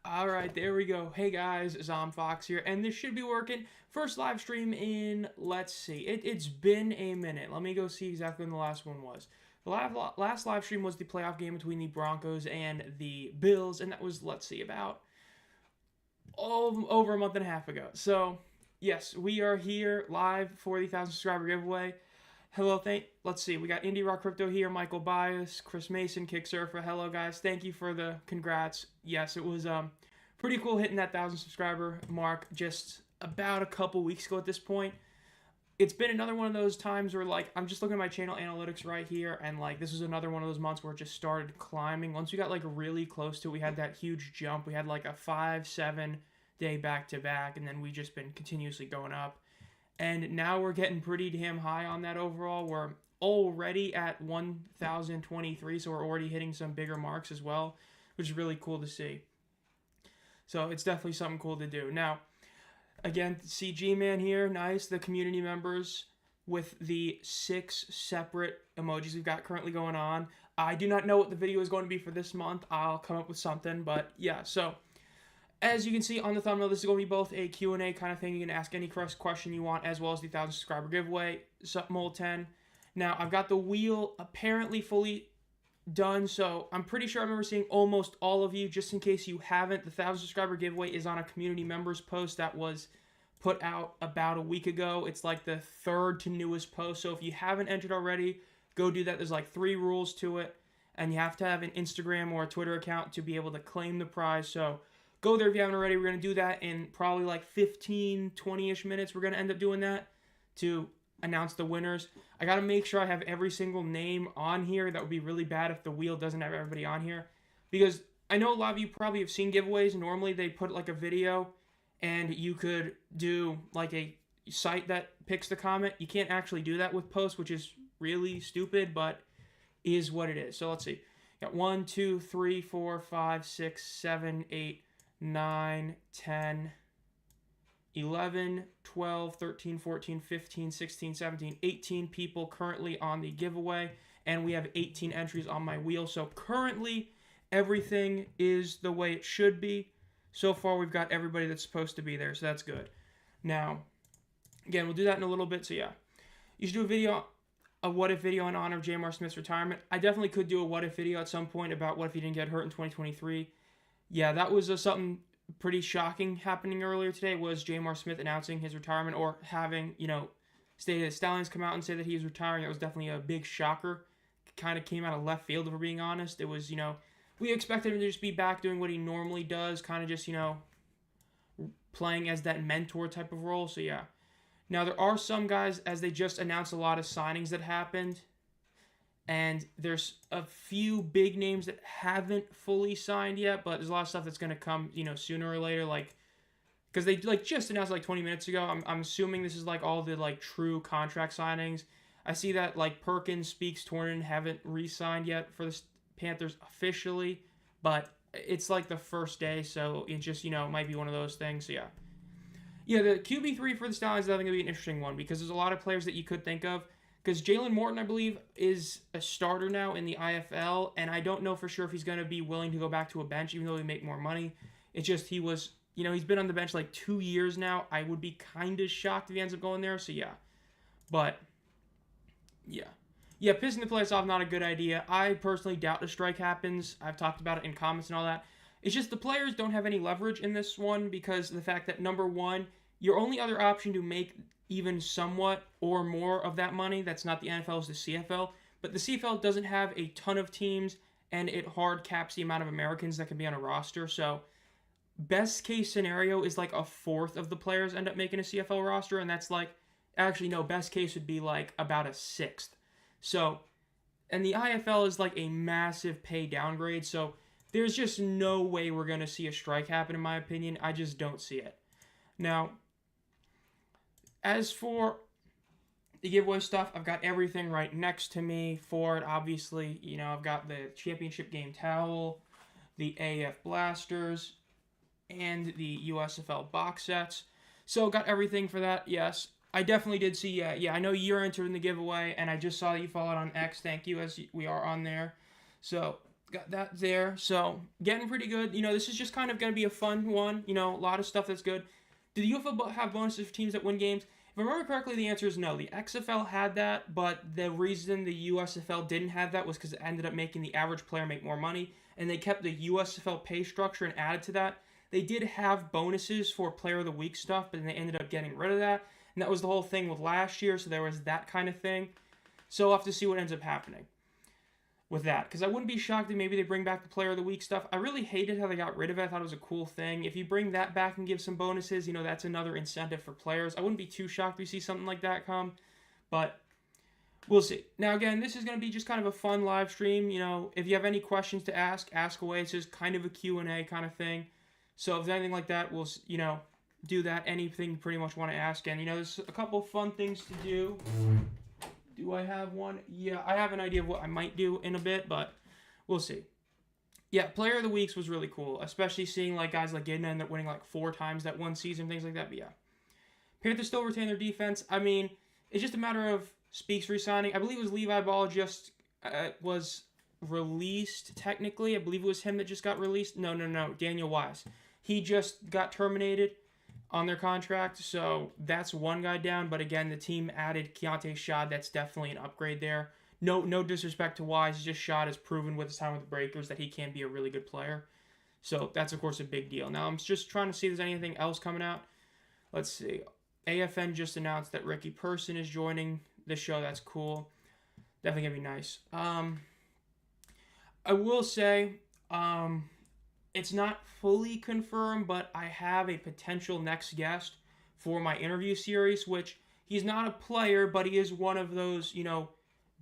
All right, there we go. Hey guys, Zomb Phox here, and this should be working. First live stream in, let's see, it's been a minute. Let me go see exactly when the last one was. The last live stream was the playoff game between the Broncos and the Bills, and that was, let's see, about over a month and a half ago. So, yes, we are here live for the 1,000 subscriber giveaway. Hello, let's see, we got Indie Rock Crypto here, Michael Bias, Chris Mason, Kick Surfer. Hello, guys. Thank you for the congrats. Yes, it was pretty cool hitting that 1,000 subscriber mark just about a couple weeks ago at this point. It's been another one of those times where, like, I'm just looking at my channel analytics right here, and, like, this was another one of those months where it just started climbing. Once we got, like, really close to it, we had that huge jump. We had, like, a 5-7 day back-to-back, and then we just been continuously going up. And now we're getting pretty damn high on that overall. We're already at 1,023, so we're already hitting some bigger marks as well, which is really cool to see. So it's definitely something cool to do. Now, again, CG Man here, nice. The community members with the 6 separate emojis we've got currently going on. I do not know what the video is going to be for this month. I'll come up with something, but yeah, so as you can see on the thumbnail, this is going to be both a Q&A kind of thing. You can ask any question you want, as well as the 1,000 subscriber giveaway, Mold 10. Now, I've got the wheel apparently fully done, so I'm pretty sure I remember seeing almost all of you. Just in case you haven't, the 1,000 subscriber giveaway is on a community members post that was put out about a week ago. It's like the 3rd to newest post, so if you haven't entered already, go do that. There's like 3 rules to it, and you have to have an Instagram or a Twitter account to be able to claim the prize, so go there if you haven't already. We're going to do that in probably like 15, 20-ish minutes. We're going to end up doing that to announce the winners. I got to make sure I have every single name on here. That would be really bad if the wheel doesn't have everybody on here. Because I know a lot of you probably have seen giveaways. Normally they put like a video and you could do like a site that picks the comment. You can't actually do that with posts, which is really stupid, but is what it is. So let's see. Got 1, 2, 3, 4, 5, 6, 7, 8, 9, 10, 11, 12, 13, 14, 15, 16, 17, 18 people currently on the giveaway, and we have 18 entries on my wheel. So currently, everything is the way it should be. So far, we've got everybody that's supposed to be there, so that's good. Now, again, we'll do that in a little bit, so yeah. You should do a what-if video in honor of J.M.R. Smith's retirement. I definitely could do a what-if video at some point about what if he didn't get hurt in 2023. Yeah, that was something pretty shocking happening earlier today, was J.M.R. Smith announcing his retirement, or having, State Stallions come out and say that he was retiring. It was definitely a big shocker. Kind of came out of left field, if we're being honest. It was, we expected him to just be back doing what he normally does, kind of just, playing as that mentor type of role. So, yeah. Now, there are some guys, as they just announced a lot of signings that happened, and there's a few big names that haven't fully signed yet, but there's a lot of stuff that's going to come, sooner or later, because they, just announced, 20 minutes ago. I'm assuming this is, all the, true contract signings. I see that, Perkins, Speaks, Tornin haven't re-signed yet for the Panthers officially, but it's, the first day, so it just, might be one of those things, so yeah. Yeah, the QB3 for the Stallions is definitely going to be an interesting one, because there's a lot of players that you could think of. Because Jalen Morton, I believe, is a starter now in the IFL, and I don't know for sure if he's going to be willing to go back to a bench, even though he make more money. It's just he was, he's been on the bench 2 years now. I would be kind of shocked if he ends up going there, so yeah. But, yeah. Yeah, pissing the players off, not a good idea. I personally doubt a strike happens. I've talked about it in comments and all that. It's just the players don't have any leverage in this one, because of the fact that, number one, your only other option to make even somewhat or more of that money, that's not the NFL, is the CFL. But the CFL doesn't have a ton of teams, and it hard caps the amount of Americans that can be on a roster. So best case scenario is a fourth of the players end up making a CFL roster, and that's actually no, best case would be about a sixth. So, and the IFL is a massive pay downgrade, so there's just no way we're going to see a strike happen, in my opinion. I just don't see it. Now, as for the giveaway stuff, I've got everything right next to me for it, obviously. I've got the championship game towel, the AF blasters, and the USFL box sets. So, got everything for that, yes. I definitely did see, yeah, I know you're entered in the giveaway, and I just saw that you followed on X. Thank you, as we are on there. So, got that there. So getting pretty good. This is just kind of going to be a fun one. A lot of stuff that's good. Do the UFL have bonuses for teams that win games? If I remember correctly, the answer is no. The XFL had that, but the reason the USFL didn't have that was because it ended up making the average player make more money, and they kept the USFL pay structure and added to that. They did have bonuses for Player of the Week stuff, but then they ended up getting rid of that, and that was the whole thing with last year, so there was that kind of thing. So we'll have to see what ends up happening with that, because I wouldn't be shocked if maybe they bring back the Player of the Week stuff. I really hated how they got rid of it. I thought it was a cool thing. If you bring that back and give some bonuses, that's another incentive for players. I wouldn't be too shocked if we see something like that come, but we'll see. Now, again, this is going to be just kind of a fun live stream. If you have any questions to ask away. It's just kind of a Q&A kind of thing. So if there's anything like that, we'll, do that. Anything you pretty much want to ask. And, there's a couple of fun things to do. Do I have one? Yeah, I have an idea of what I might do in a bit, but we'll see. Yeah, Player of the Weeks was really cool, especially seeing guys like Gidna end up winning 4 times that one season, things like that. But yeah, Panthers still retain their defense. I mean, it's just a matter of Speaks re-signing. I believe it was Levi Ball just was released technically. I believe it was him that just got released. No, Daniel Wise. He just got terminated on their contract, so that's one guy down. But again, the team added Keontae Shad. That's definitely an upgrade there. No disrespect to Wise, just Shad has proven with his time with the Breakers that he can be a really good player. So that's of course a big deal. Now I'm just trying to see if there's anything else coming out. Let's see. AFN just announced that Ricky Person is joining the show. That's cool. Definitely gonna be nice. I will say, it's not fully confirmed, but I have a potential next guest for my interview series, which he's not a player, but he is one of those,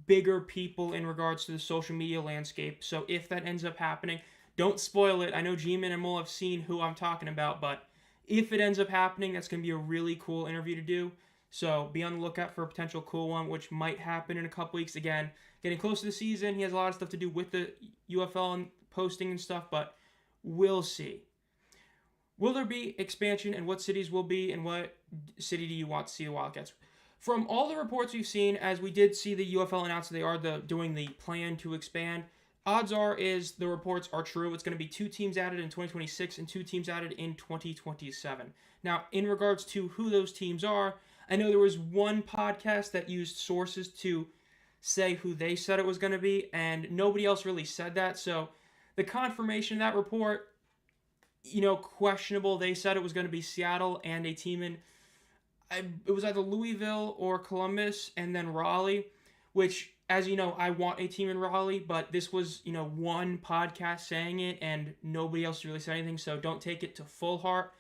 bigger people in regards to the social media landscape. So if that ends up happening, don't spoil it. I know G-Man and Mole have seen who I'm talking about, but if it ends up happening, that's going to be a really cool interview to do. So be on the lookout for a potential cool one, which might happen in a couple weeks. Again, getting close to the season, he has a lot of stuff to do with the UFL and posting and stuff, but we'll see. Will there be expansion, and what cities will be, and what city do you want to see the Wildcats? From all the reports we've seen, as we did see the UFL announce that they are doing the plan to expand, odds are is the reports are true. It's going to be 2 teams added in 2026 and 2 teams added in 2027. Now, in regards to who those teams are, I know there was one podcast that used sources to say who they said it was going to be, and nobody else really said that. So the confirmation of that report, questionable. They said it was going to be Seattle and a team in, it was either Louisville or Columbus, and then Raleigh, which, as you know, I want a team in Raleigh, but this was, one podcast saying it, and nobody else really said anything, so don't take it to full heart.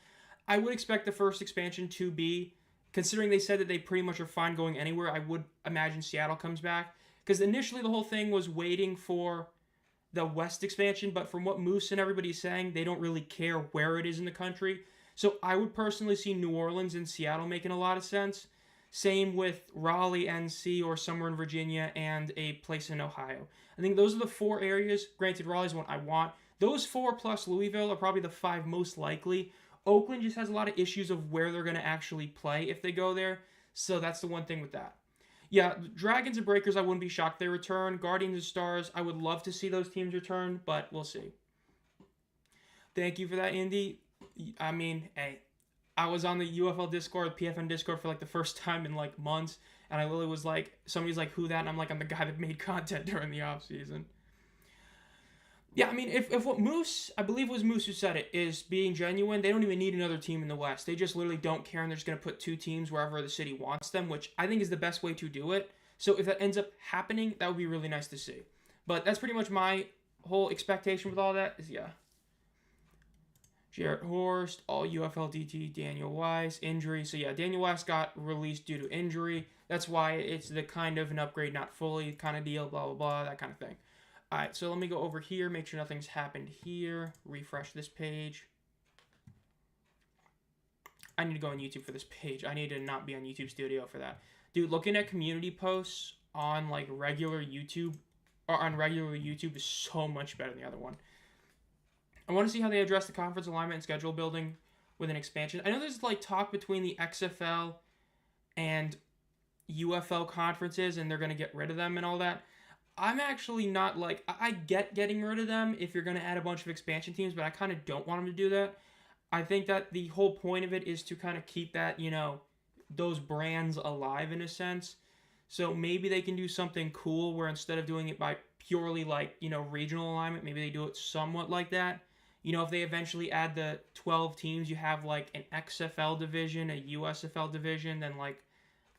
I would expect the first expansion to be, considering they said that they pretty much are fine going anywhere, I would imagine Seattle comes back, because initially the whole thing was waiting for the West expansion, but from what Moose and everybody's saying, they don't really care where it is in the country. So I would personally see New Orleans and Seattle making a lot of sense. Same with Raleigh, NC, or somewhere in Virginia, and a place in Ohio. I think those are the 4 areas. Granted, Raleigh's one I want. Those 4 plus Louisville are probably the 5 most likely. Oakland just has a lot of issues of where they're going to actually play if they go there. So that's the one thing with that. Yeah, Dragons and Breakers, I wouldn't be shocked they return. Guardians and Stars, I would love to see those teams return, but we'll see. Thank you for that, Indy. I mean, hey, I was on the UFL Discord, PFN Discord for the first time in months, and I literally was somebody's like, who that? And I'm like, I'm the guy that made content during the off season. Yeah, I mean, if what Moose, I believe it was Moose who said it, is being genuine, they don't even need another team in the West. They just literally don't care, and they're just going to put 2 teams wherever the city wants them, which I think is the best way to do it. So if that ends up happening, that would be really nice to see. But that's pretty much my whole expectation with all that is, yeah. Jarrett Horst, all UFL DT, Daniel Wise, injury. So yeah, Daniel Wise got released due to injury. That's why it's the kind of an upgrade, not fully kind of deal, blah, blah, blah, that kind of thing. All right, so let me go over here, make sure nothing's happened here. Refresh this page. I need to go on YouTube for this page. I need to not be on YouTube Studio for that. Dude, looking at community posts on regular YouTube, is so much better than the other one. I want to see how they address the conference alignment and schedule building with an expansion. I know there's talk between the XFL and UFL conferences, and they're going to get rid of them and all that. I'm actually not like, I get getting rid of them if you're going to add a bunch of expansion teams, but I kind of don't want them to do that. I think that the whole point of it is to kind of keep that, those brands alive in a sense. So maybe they can do something cool where instead of doing it by purely like, regional alignment, maybe they do it somewhat like that. If they eventually add the 12 teams, you have like an XFL division, a USFL division, then like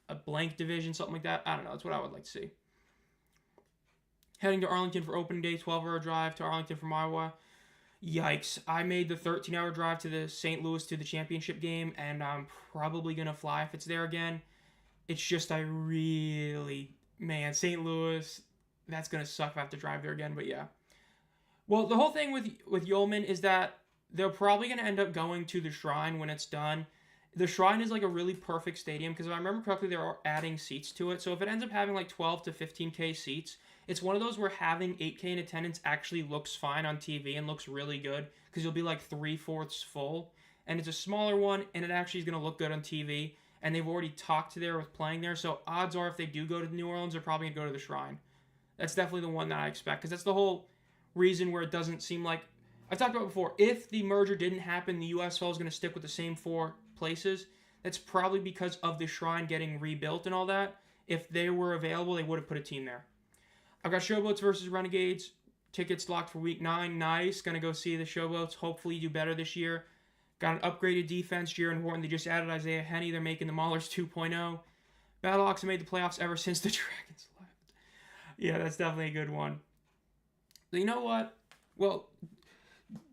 a blank division, something like that. I don't know. That's what I would like to see. Heading to Arlington for opening day, 12-hour drive to Arlington from Iowa. Yikes. I made the 13-hour drive to the St. Louis to the championship game, and I'm probably going to fly if it's there again. It's just St. Louis, that's going to suck if I have to drive there again, but yeah. Well, the whole thing with Yeoman is that they're probably going to end up going to the Shrine when it's done. The Shrine is like a really perfect stadium because if I remember correctly, they're adding seats to it. So if it ends up having like 12 to 15K seats, it's one of those where having 8K in attendance actually looks fine on TV and looks really good because you'll be like 3/4 full. And it's a smaller one and it actually is going to look good on TV. And they've already talked to there with playing there. So odds are if they do go to New Orleans, they're probably going to go to the Shrine. That's definitely the one that I expect because that's the whole reason where it doesn't seem like... I've talked about before, if the merger didn't happen, the USFL is going to stick with the same 4 places. That's probably because of the Shrine getting rebuilt and all that. If they were available, they would have put a team there. I've got Showboats versus Renegades. Tickets locked for week 9. Nice. Going to go see the Showboats. Hopefully do better this year. Got an upgraded defense. Jaron Horton. They just added Isaiah Henney. They're making the Maulers 2.0. Battlehawks have made the playoffs ever since the Dragons left. Yeah, that's definitely a good one. So you know what? Well,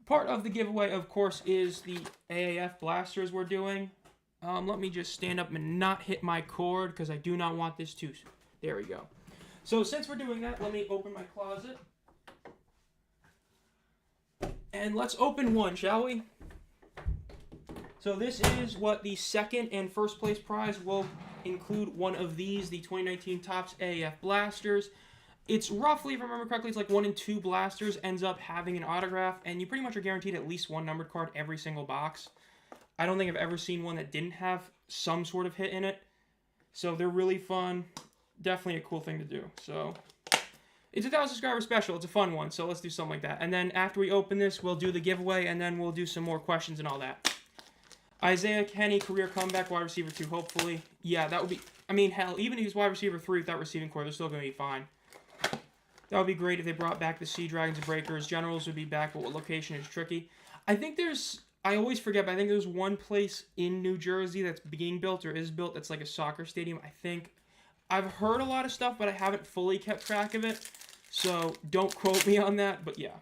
part of the giveaway, of course, is the AAF blasters we're doing. Let me just stand up and not hit my cord because I do not want this to... There we go. So since we're doing that, let me open my closet. And let's open one, shall we? So this is what the second and first place prize will include one of these, the 2019 Topps AAF blasters. It's roughly, if I remember correctly, it's like 1 in 2 blasters ends up having an autograph, and you pretty much are guaranteed at least one numbered card every single box. I don't think I've ever seen one that didn't have some sort of hit in it. So they're really fun. Definitely a cool thing to do. So it's a 1,000 subscriber special. It's a fun one. So let's do something like that. And then after we open this, we'll do the giveaway, and then we'll do some more questions and all that. Isaiah Henney, career comeback, wide receiver 2, hopefully. Yeah, that would be... I mean, hell, even if he's wide receiver 3 with that receiving core, they're still going to be fine. That would be great if they brought back the Sea Dragons and Breakers. Generals would be back, but what location is tricky. I think there's... I always forget, but I think there's one place in New Jersey that's being built or is built that's like a soccer stadium, I think. I've heard a lot of stuff, but I haven't fully kept track of it. So don't quote me on that, but yeah.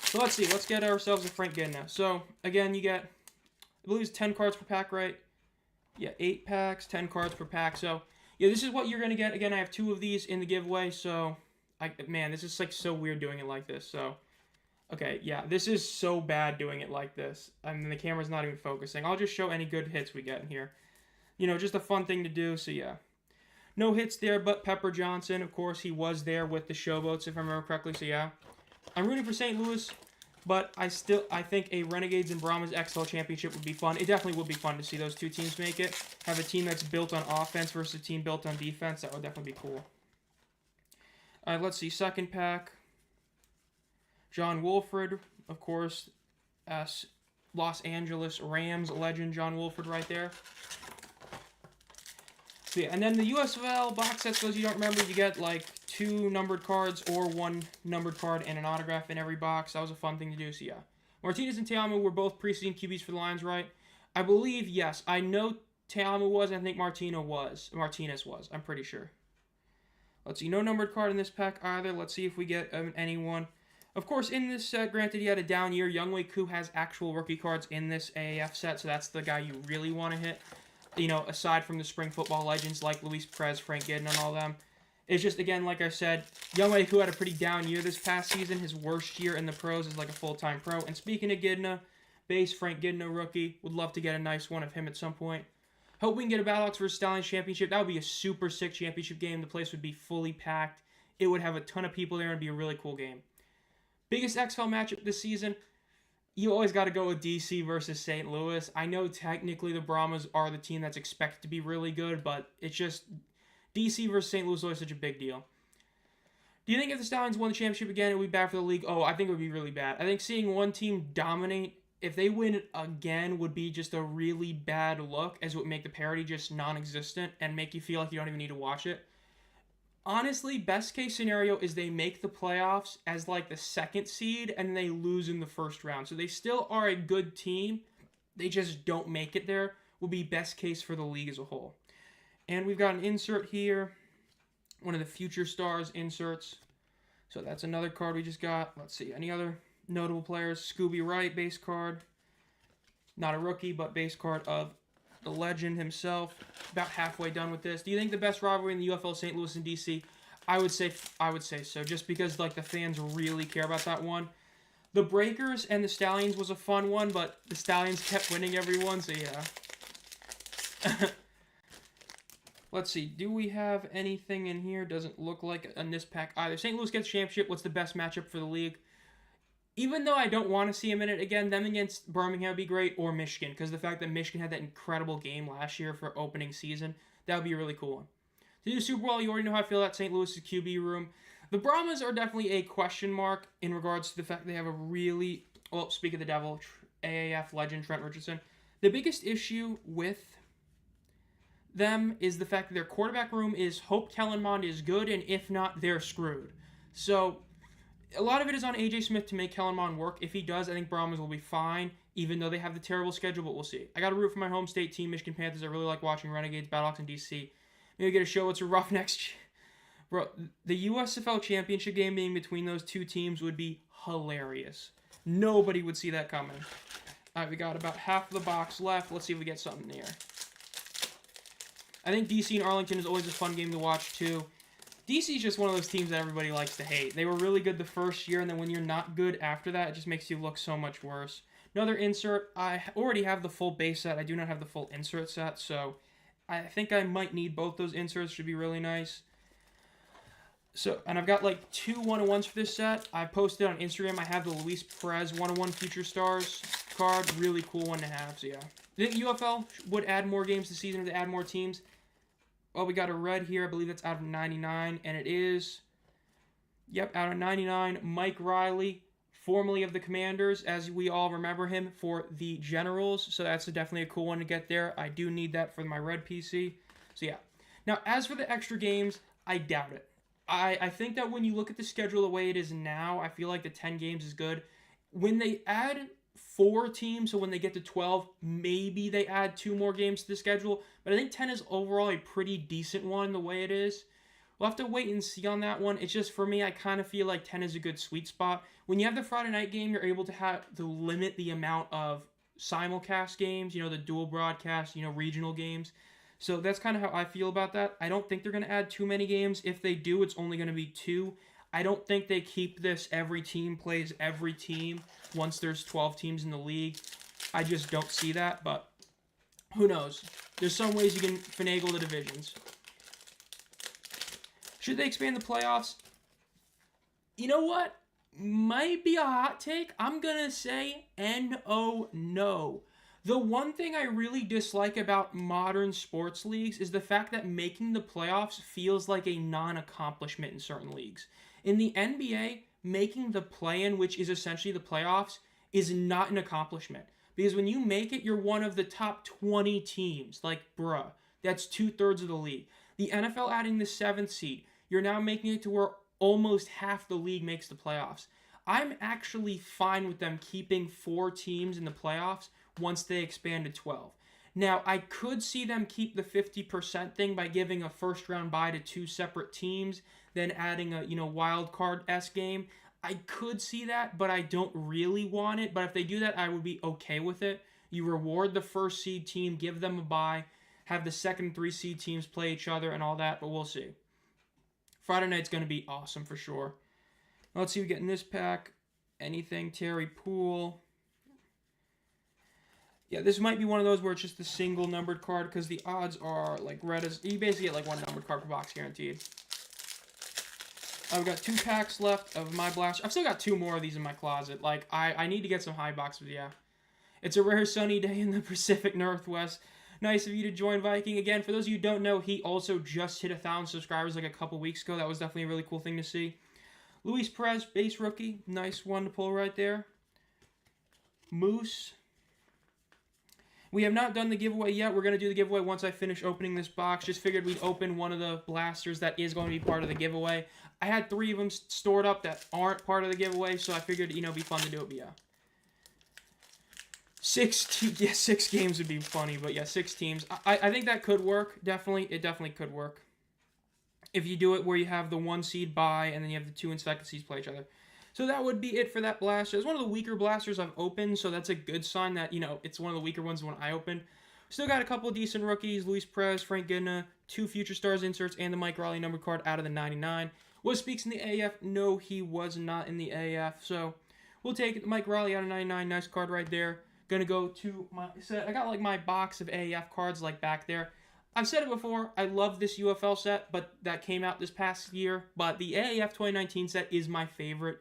So let's see. Let's get ourselves a Frank Gidna. So again, you get, I believe it's 10 cards per pack, right? Yeah, 8 packs, 10 cards per pack. So yeah, this is what you're going to get. Again, I have 2 of these in the giveaway. So, man, this is like so weird doing it like this. So... Okay, yeah, this is so bad doing it like this. I mean, the camera's not even focusing. I'll just show any good hits we get in here. You know, just a fun thing to do, so yeah. No hits there, but Pepper Johnson, of course, he was there with the Showboats, if I remember correctly, so yeah. I'm rooting for St. Louis, but I think a Renegades and Brahmas XL Championship would be fun. It definitely would be fun to see those 2 teams make it. Have a team that's built on offense versus a team built on defense. That would definitely be cool. All right, let's see. Second pack. John Wolford, of course, Los Angeles Rams legend John Wolford right there. So yeah, and then the USFL box sets, those you don't remember, you get like 2 numbered cards or 1 numbered card and an autograph in every box. That was a fun thing to do, so yeah. Martinez and Teamu were both preseason QBs for the Lions, right? I believe, yes. I know Teamu was, and I think Martinez was, I'm pretty sure. Let's see, no numbered card in this pack either. Let's see if we get anyone. Of course, in this set, granted, he had a down year. Younghoe Koo has actual rookie cards in this AAF set, so that's the guy you really want to hit. You know, aside from the spring football legends like Luis Perez, Frank Gidna, and all them. It's just, again, like I said, Younghoe Koo had a pretty down year this past season. His worst year in the pros is like a full-time pro. And speaking of Gidna, base Frank Gidna rookie. Would love to get a nice one of him at some point. Hope we can get a Battlehawks vs. Stallions championship. That would be a super sick championship game. The place would be fully packed. It would have a ton of people there and be a really cool game. Biggest XFL matchup this season, you always got to go with DC versus St. Louis. I know technically the Brahmas are the team that's expected to be really good, but it's just DC versus St. Louis is always such a big deal. Do you think if the Stallions won the championship again, it would be bad for the league? Oh, I think it would be really bad. I think seeing one team dominate, if they win again, would be just a really bad look, as it would make the parity just non-existent and make you feel like you don't even need to watch it. Honestly, best case scenario is they make the playoffs as like the second seed and they lose in the first round. So they still are a good team. They just don't make it there. Will be best case for the league as a whole. And we've got an insert here. One of the future stars inserts. So that's another card we just got. Let's see. Any other notable players? Scooby Wright, base card. Not a rookie, but base card of the legend himself. About halfway done with this. Do you think the best rivalry in the UFL is St. Louis and DC? I would say so. Just because like the fans really care about that one. The Breakers and the Stallions was a fun one, but the Stallions kept winning every one, so yeah. Let's see. Do we have anything in here? Doesn't look like in this pack either. St. Louis gets championship. What's the best matchup for the league? Even though I don't want to see him in it again, them against Birmingham would be great, or Michigan, because the fact that Michigan had that incredible game last year for opening season, that would be a really cool one. To do Super Bowl, you already know how I feel about St. Louis' QB room. The Brahmas are definitely a question mark in regards to the fact they have a really, well, speak of the devil, AAF legend Trent Richardson. The biggest issue with them is the fact that their quarterback room is hope Kellenmond is good, and if not, they're screwed. So a lot of it is on AJ Smith to make Kellenmond work. If he does, I think Brahmas will be fine, even though they have the terrible schedule, but we'll see. I got to root for my home state team, Michigan Panthers. I really like watching Renegades, Battlehawks, and DC. Maybe get a show what's a rough next. Bro, the USFL championship game being between those two teams would be hilarious. Nobody would see that coming. All right, we got about half of the box left. Let's see if we get something there. I think DC and Arlington is always a fun game to watch, too. DC is just one of those teams that everybody likes to hate. They were really good the first year, and then when you're not good after that, it just makes you look so much worse. Another insert. I already have the full base set. I do not have the full insert set, so I think I might need both those inserts. Should be really nice. So, and I've got like 2 1-on-1s for this set. I posted on Instagram. I have the Luis Perez 1-on-1 Future Stars card. Really cool one to have, so yeah. Do you think UFL would add more games this season if they add more teams? Well, we got a red here. I believe that's out of 99, and it is, yep, out of 99. Mike Riley, formerly of the Commanders, as we all remember him, for the Generals. So that's definitely a cool one to get there. I do need that for my red PC. So yeah. Now, as for the extra games, I doubt it. I think that when you look at the schedule the way it is now, I feel like the 10 games is good. When they add 4 teams, so when they get to 12, maybe they add 2 more games to the schedule. But I think 10 is overall a pretty decent one the way it is. We'll have to wait and see on that one. It's just, for me, I kind of feel like 10 is a good sweet spot. When you have the Friday night game, you're able to limit the amount of simulcast games, the dual broadcast, regional games. So that's kind of how I feel about that. I don't think they're going to add too many games. If they do, it's only going to be 2. I don't think they keep this every team plays every team once there's 12 teams in the league. I just don't see that, but who knows? There's some ways you can finagle the divisions. Should they expand the playoffs? You know what? Might be a hot take. I'm going to say no. The one thing I really dislike about modern sports leagues is the fact that making the playoffs feels like a non-accomplishment in certain leagues. In the NBA, making the play-in, which is essentially the playoffs, is not an accomplishment. Because when you make it, you're one of the top 20 teams. Like, bruh, that's 2/3 of the league. The NFL adding the 7th seed, you're now making it to where almost half the league makes the playoffs. I'm actually fine with them keeping 4 teams in the playoffs once they expand to 12. Now, I could see them keep the 50% thing by giving a first-round bye to 2 separate teams, then adding a, wild card-esque game. I could see that, but I don't really want it. But if they do that, I would be okay with it. You reward the first seed team, give them a bye, have the second 3 seed teams play each other and all that, but we'll see. Friday night's going to be awesome for sure. Let's see what we get in this pack. Anything, Terry Poole. Yeah, this might be one of those where it's just a single numbered card because the odds are like red as... You basically get like 1 numbered card per box guaranteed. I've got 2 packs left of my blast. I've still got 2 more of these in my closet. Like, I need to get some high boxes, yeah. It's a rare sunny day in the Pacific Northwest. Nice of you to join, Viking. Again, for those of you who don't know, he also just hit 1,000 subscribers like a couple weeks ago. That was definitely a really cool thing to see. Luis Perez, base rookie. Nice one to pull right there. Moose. We have not done the giveaway yet. We're going to do the giveaway once I finish opening this box. Just figured we'd open one of the blasters that is going to be part of the giveaway. I had 3 of them stored up that aren't part of the giveaway, so I figured, you know, it'd be fun to do it, but yeah. 6 games would be funny, but yeah, 6 teams. I think that could work, definitely. It definitely could work. If you do it where you have the 1 seed bye, and then you have the 2 and 2nd seeds play each other. So that would be it for that blaster. It's one of the weaker blasters I've opened, so that's a good sign that, you know, it's one of the weaker ones when I opened. Still got a couple of decent rookies. Luis Perez, Frank Gidna, 2 Future Stars inserts, and the Mike Raleigh numbered card out of the 99. Was Speaks in the AF? No, he was not in the AF. So we'll take Mike Raleigh out of 99. Nice card right there. Gonna go to my set. I got like my box of AF cards like back there. I've said it before, I love this UFL set, but that came out this past year. But the AAF 2019 set is my favorite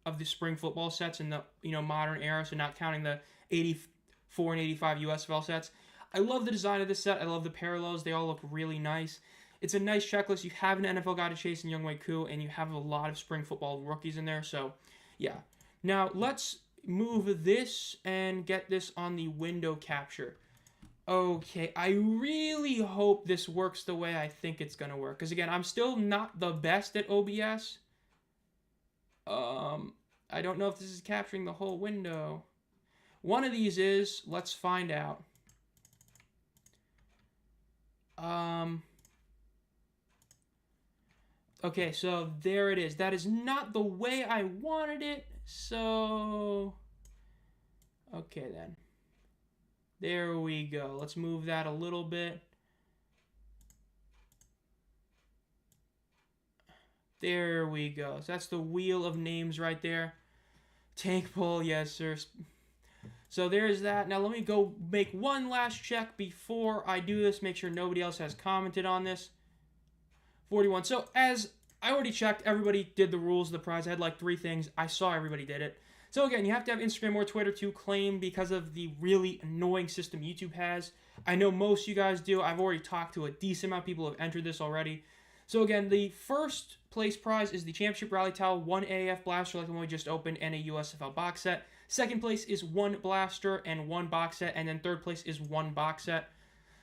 of the spring football sets in the, you know, modern era, so not counting the 84 and 85 USFL sets. I love the design of this set. I love the parallels. They all look really nice. It's a nice checklist. You have an NFL guy to chase in Younghoe Koo, and you have a lot of spring football rookies in there. So, yeah. Now, let's move this and get this on the window capture. Okay, I really hope this works the way I think it's going to work. Because, again, I'm still not the best at OBS. I don't know if this is capturing the whole window. One of these is. Let's find out. Okay, so there it is. That is not the way I wanted it. So, okay then. There we go. Let's move that a little bit. There we go. So that's the wheel of names right there. Tank pull, yes, sir. So there's that. Now let me go make one last check before I do this. Make sure nobody else has commented on this. 41. So as I already checked, everybody did the rules of the prize. I had like 3 things. I saw everybody did it. So again, you have to have Instagram or Twitter to claim because of the really annoying system YouTube has. I know most of you guys do. I've already talked to a decent amount of people who have entered this already. So again, the first place prize is the Championship Rally Towel, 1 AAF blaster like the one we just opened, and a USFL box set. Second place is 1 blaster and 1 box set, and then third place is 1 box set.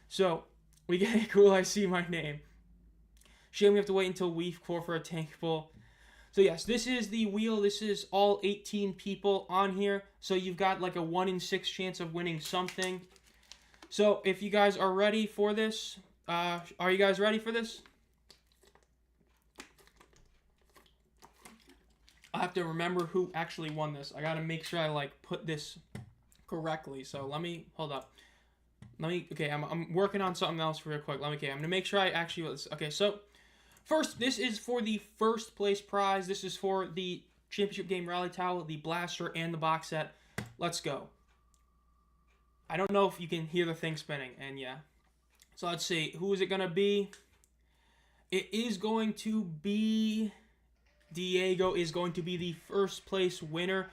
So we get a cool I see my name. Shame we have to wait until week 4 for a tank pull. So yes, this is the wheel. This is all 18 people on here. So you've got like a 1 in 6 chance of winning something. So if you guys are ready for this, are you guys ready for this? I have to remember who actually won this. I gotta make sure I like put this correctly. So let me hold up. Okay, I'm working on something else real quick. I'm gonna make sure I actually. Okay, so first, this is for the first place prize. This is for the championship game rally towel, the blaster, and the box set. Let's go. I don't know if you can hear the thing spinning, and yeah. So let's see. Who is it gonna be? It is going to be. Diego is going to be the first place winner.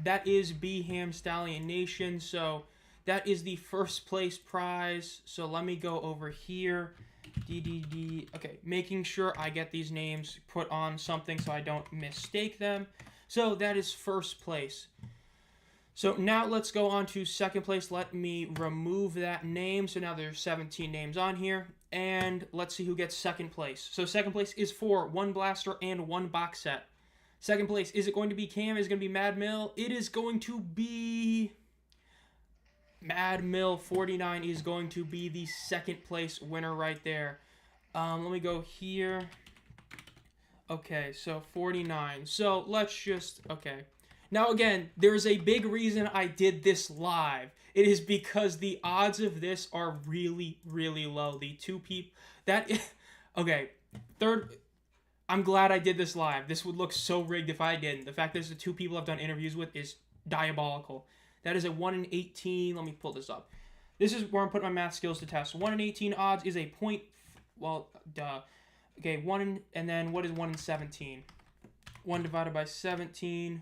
That is Beham Stallion Nation. So that is the first place prize. So let me go over here. DDD. Okay, making sure I get these names put on something so I don't mistake them. So that is first place. So now let's go on to second place. Let me remove that name. So now there's 17 names on here. And let's see who gets second place. So second place is for 1 blaster and 1 box set. Second place, is it going to be Cam? Is it going to be Mad Mill? It is going to be... Mad Mill 49 is going to be the second place winner right there. Let me go here. Okay, so 49. So let's just... Okay. Now again, there's a big reason I did this live. It is because the odds of this are really, really low. The 2 people... Okay, third... I'm glad I did this live. This would look so rigged if I didn't. The fact that it's the 2 people I've done interviews with is diabolical. That is a 1 in 18. Let me pull this up. This is where I'm putting my math skills to test. 1 in 18 odds is a point... Well, duh. Okay, 1 in... And then what is 1 in 17? 1 divided by 17...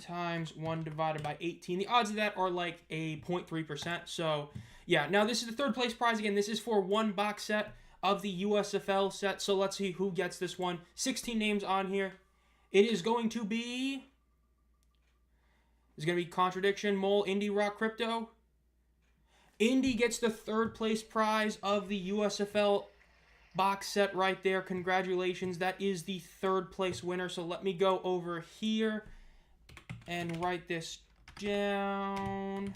times 1 divided by 18. The odds of that are like a 0.3%. So, yeah. Now, this is the third place prize. Again, this is for 1 box set of the USFL set. So, let's see who gets this one. 16 names on here. It is going to be... It's going to be Contradiction, Mole, Indie Rock Crypto. Indy gets the third place prize of the USFL box set right there. Congratulations. That is the third place winner. So let me go over here and write this down.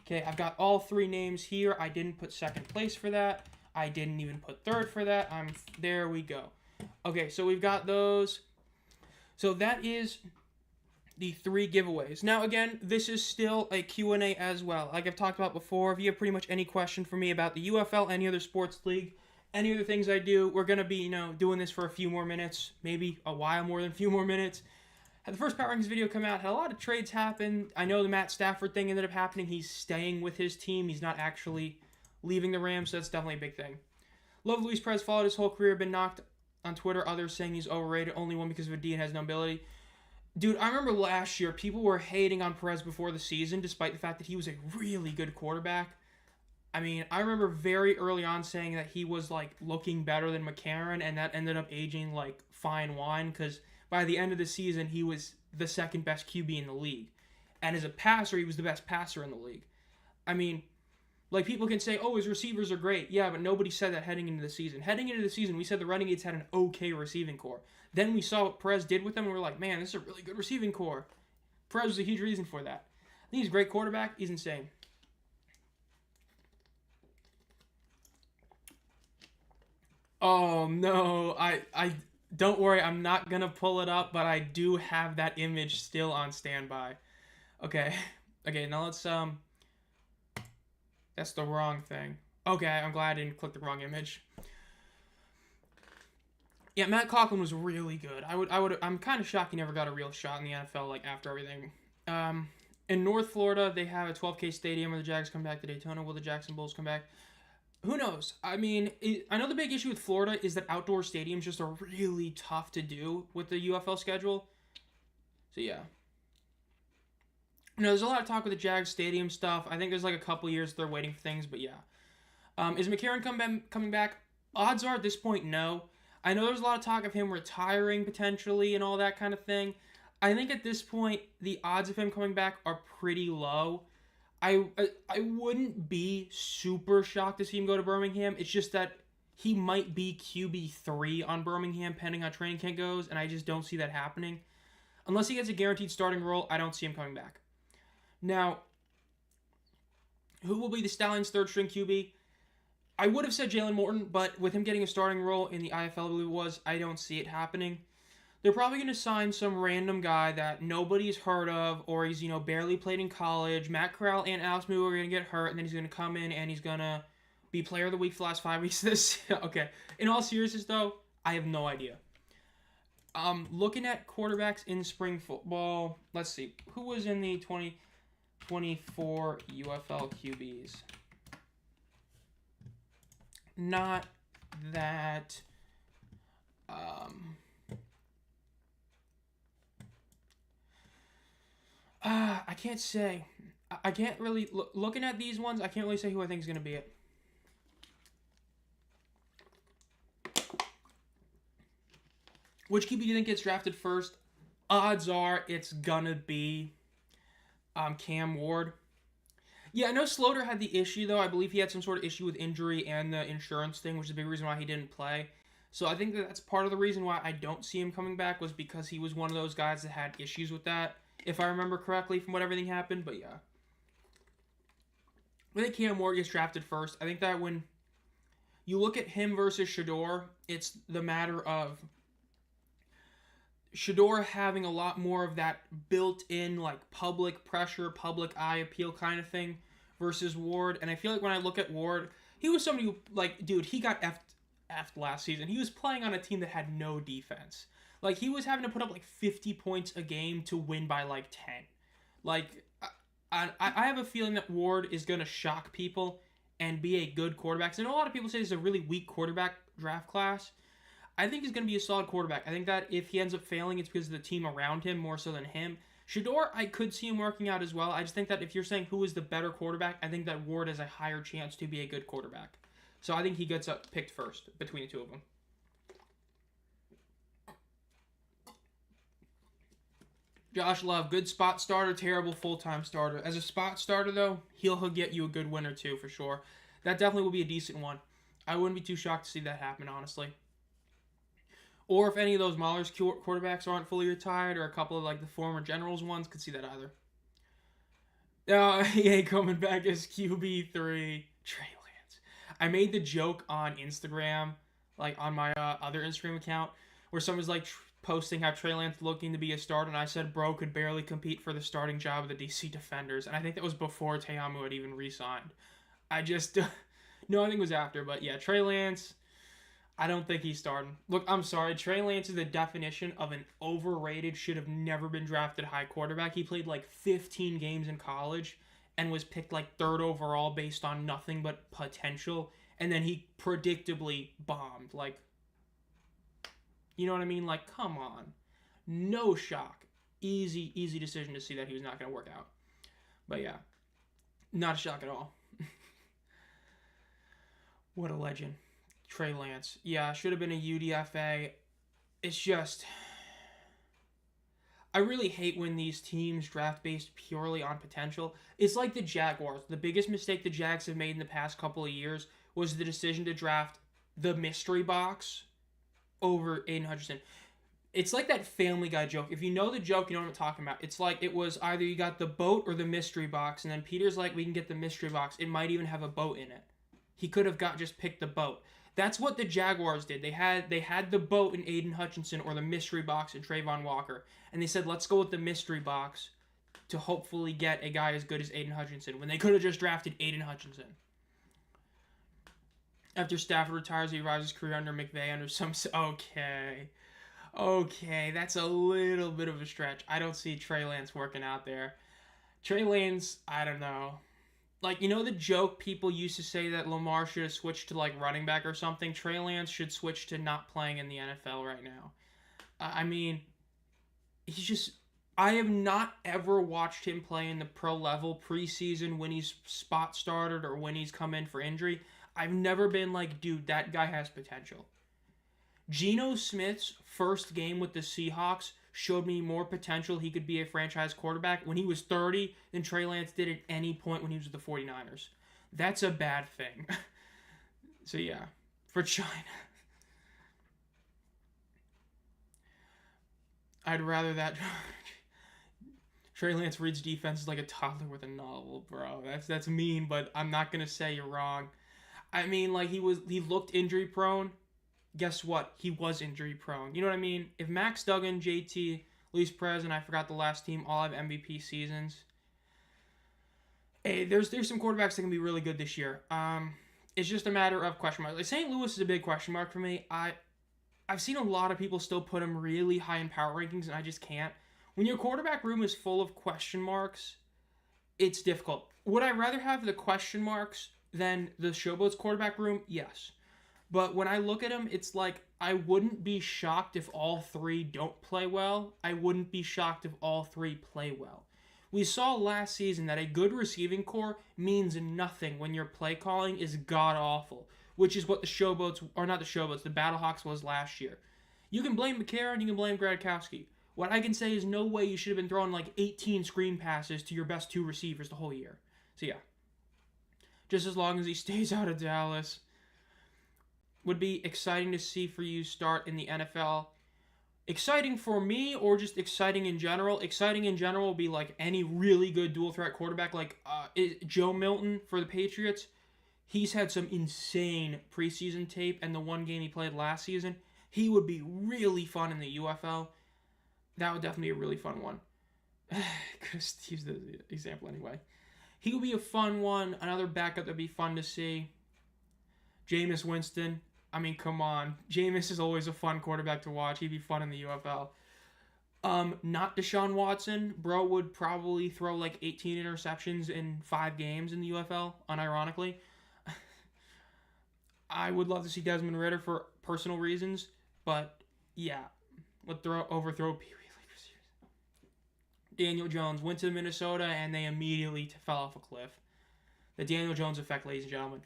Okay, I've got all 3 names here. I didn't put second place for that. I didn't even put third for that. There we go. Okay, so we've got those. So that is the 3 giveaways. Now, again, this is still a Q&A as well. Like I've talked about before, if you have pretty much any question for me about the UFL, any other sports league, any other things I do, we're going to be, doing this for a few more minutes, maybe a while more than a few more minutes. Had the first Power Rankings video come out, had a lot of trades happen. I know the Matt Stafford thing ended up happening. He's staying with his team. He's not actually leaving the Rams, so that's definitely a big thing. Love Luis Perez, followed his whole career, been knocked on Twitter, others saying he's overrated, only one because of a D and has no ability. Dude, I remember last year, people were hating on Perez before the season, despite the fact that he was a really good quarterback. I mean, I remember very early on saying that he was, looking better than McCarron, and that ended up aging like fine wine, because by the end of the season, he was the second best QB in the league. And as a passer, he was the best passer in the league. I mean, people can say, oh, his receivers are great. Yeah, but nobody said that heading into the season. Heading into the season, we said the Renegades had an okay receiving core. Then we saw what Perez did with them, and we were like, man, this is a really good receiving core. Perez was a huge reason for that. I think he's a great quarterback. He's insane. Oh, no. I don't worry. I'm not going to pull it up, but I do have that image still on standby. Okay. Okay, now let's, that's the wrong thing. Okay, I'm glad I didn't click the wrong image. Yeah, Matt Conklin was really good. I'm kind of shocked he never got a real shot in the NFL, after everything. In North Florida, they have a 12K stadium where the Jags come back to Daytona. Will the Jackson Bulls come back? Who knows? I mean, I know the big issue with Florida is that outdoor stadiums just are really tough to do with the UFL schedule. So, yeah. There's a lot of talk with the Jags stadium stuff. I think there's a couple years they're waiting for things, but yeah. Is McCarron coming back? Odds are at this point, no. I know there's a lot of talk of him retiring potentially and all that kind of thing. I think at this point, the odds of him coming back are pretty low. I wouldn't be super shocked to see him go to Birmingham. It's just that he might be QB3 on Birmingham, pending how training camp goes, and I just don't see that happening. Unless he gets a guaranteed starting role, I don't see him coming back. Now, who will be the Stallions' third-string QB? I would have said Jalen Morton, but with him getting a starting role in the IFL, I believe it was, I don't see it happening. They're probably going to sign some random guy that nobody's heard of, or he's, barely played in college. Matt Corral and Alex Moore are going to get hurt, and then he's going to come in and he's going to be player of the week for the last 5 weeks of this. Okay. In all seriousness, though, I have no idea. Looking at quarterbacks in spring football, let's see. Who was in the 2024 UFL QBs? Not that... I can't say. I can't really... Looking at these ones, I can't really say who I think is going to be it. Which QB do you think gets drafted first? Odds are it's going to be Cam Ward. Yeah, I know Slaughter had the issue, though. I believe he had some sort of issue with injury and the insurance thing, which is a big reason why he didn't play. So I think that's part of the reason why I don't see him coming back, was because he was one of those guys that had issues with that, if I remember correctly from what everything happened. But yeah. I think Cam Ward gets drafted first. I think that when you look at him versus Shador, it's the matter of Shador having a lot more of that built-in, public pressure, public eye appeal kind of thing versus Ward. And I feel like when I look at Ward, he was somebody who, dude, he got effed last season. He was playing on a team that had no defense. He was having to put up, 50 points a game to win by, 10. I have a feeling that Ward is going to shock people and be a good quarterback. So I know a lot of people say this is a really weak quarterback draft class. I think he's going to be a solid quarterback. I think that if he ends up failing, it's because of the team around him more so than him. Shador, I could see him working out as well. I just think that if you're saying who is the better quarterback, I think that Ward has a higher chance to be a good quarterback. So I think he gets picked first between the two of them. Josh Love, good spot starter, terrible full-time starter. As a spot starter, though, he'll get you a good win or two for sure. That definitely will be a decent one. I wouldn't be too shocked to see that happen, honestly. Or if any of those Mahler's quarterbacks aren't fully retired, or a couple of like the former Generals ones, could see that either. He ain't coming back as QB3. Trey Lance. I made the joke on Instagram, like on my other Instagram account, where someone's like posting how Trey Lance looking to be a starter, and I said bro could barely compete for the starting job of the DC Defenders, and I think that was before Te'amu had even re-signed. I just, no, I think it was after, but yeah, Trey Lance, I don't think he's starting. Look, I'm sorry, Trey Lance is the definition of an overrated, should have never been drafted high quarterback. He played like 15 games in college and was picked like third overall based on nothing but potential, and then he predictably bombed. Like, you know what I mean? Like, come on. No shock. Easy decision to see that he was not going to work out. But yeah, not a shock at all. What a legend. Trey Lance. Yeah, should have been a UDFA. It's just, I really hate when these teams draft based purely on potential. It's like the Jaguars. The biggest mistake the Jags have made in the past couple of years was the decision to draft the mystery box over Aiden Hutchinson. It's like that Family Guy joke. If you know the joke, you know what I'm talking about. It's like it was either you got the boat or the mystery box, and then Peter's like, we can get the mystery box. It might even have a boat in it. He could have just picked the boat. That's what the Jaguars did. They had the boat in Aiden Hutchinson or the mystery box in Trayvon Walker, and they said, let's go with the mystery box to hopefully get a guy as good as Aiden Hutchinson, when they could have just drafted Aiden Hutchinson. After Stafford retires, he rises his career under McVay under some... Okay, that's a little bit of a stretch. I don't see Trey Lance working out there. Trey Lance, I don't know. Like, you know the joke people used to say that Lamar should have switched to, like, running back or something? Trey Lance should switch to not playing in the NFL right now. I mean, he's just... I have not ever watched him play in the pro level preseason when he's spot started or when he's come in for injury. I've never been like, dude, that guy has potential. Geno Smith's first game with the Seahawks showed me more potential he could be a franchise quarterback when he was 30 than Trey Lance did at any point when he was with the 49ers. That's a bad thing. So yeah, for China. I'd rather that... Trey Lance reads defenses like a toddler with a novel, bro. That's mean, but I'm not going to say you're wrong. I mean, like, he looked injury prone. Guess what? He was injury prone. You know what I mean? If Max Duggan, JT, Luis Perez, and I forgot the last team all have MVP seasons, hey, there's some quarterbacks that can be really good this year. It's just a matter of question marks. Like, St. Louis is a big question mark for me. I've seen a lot of people still put him really high in power rankings, and I just can't. When your quarterback room is full of question marks, it's difficult. Would I rather have the question marks than the Showboats quarterback room? Yes. But when I look at him, it's like I wouldn't be shocked if all three don't play well. I wouldn't be shocked if all three play well. We saw last season that a good receiving core means nothing when your play calling is god-awful, which is what the Showboats, or not the Showboats, the Battlehawks was last year. You can blame McCarron, you can blame Gradkowski. What I can say is no way you should have been throwing like 18 screen passes to your best two receivers the whole year. So yeah. Just as long as he stays out of Dallas. Would be exciting to see for you start in the NFL. Exciting for me or just exciting in general? Exciting in general will be like any really good dual threat quarterback like Joe Milton for the Patriots. He's had some insane preseason tape, and the one game he played last season, he would be really fun in the UFL. That would definitely be a really fun one. Just use the example anyway. He would be a fun one. Another backup that'd be fun to see. Jameis Winston. I mean, come on. Jameis is always a fun quarterback to watch. He'd be fun in the UFL. Not Deshaun Watson. Bro would probably throw like 18 interceptions in 5 games in the UFL, unironically. I would love to see Desmond Ridder for personal reasons, but yeah, would overthrow Pee Wee League receivers. Daniel Jones went to Minnesota and they immediately fell off a cliff. The Daniel Jones effect, ladies and gentlemen.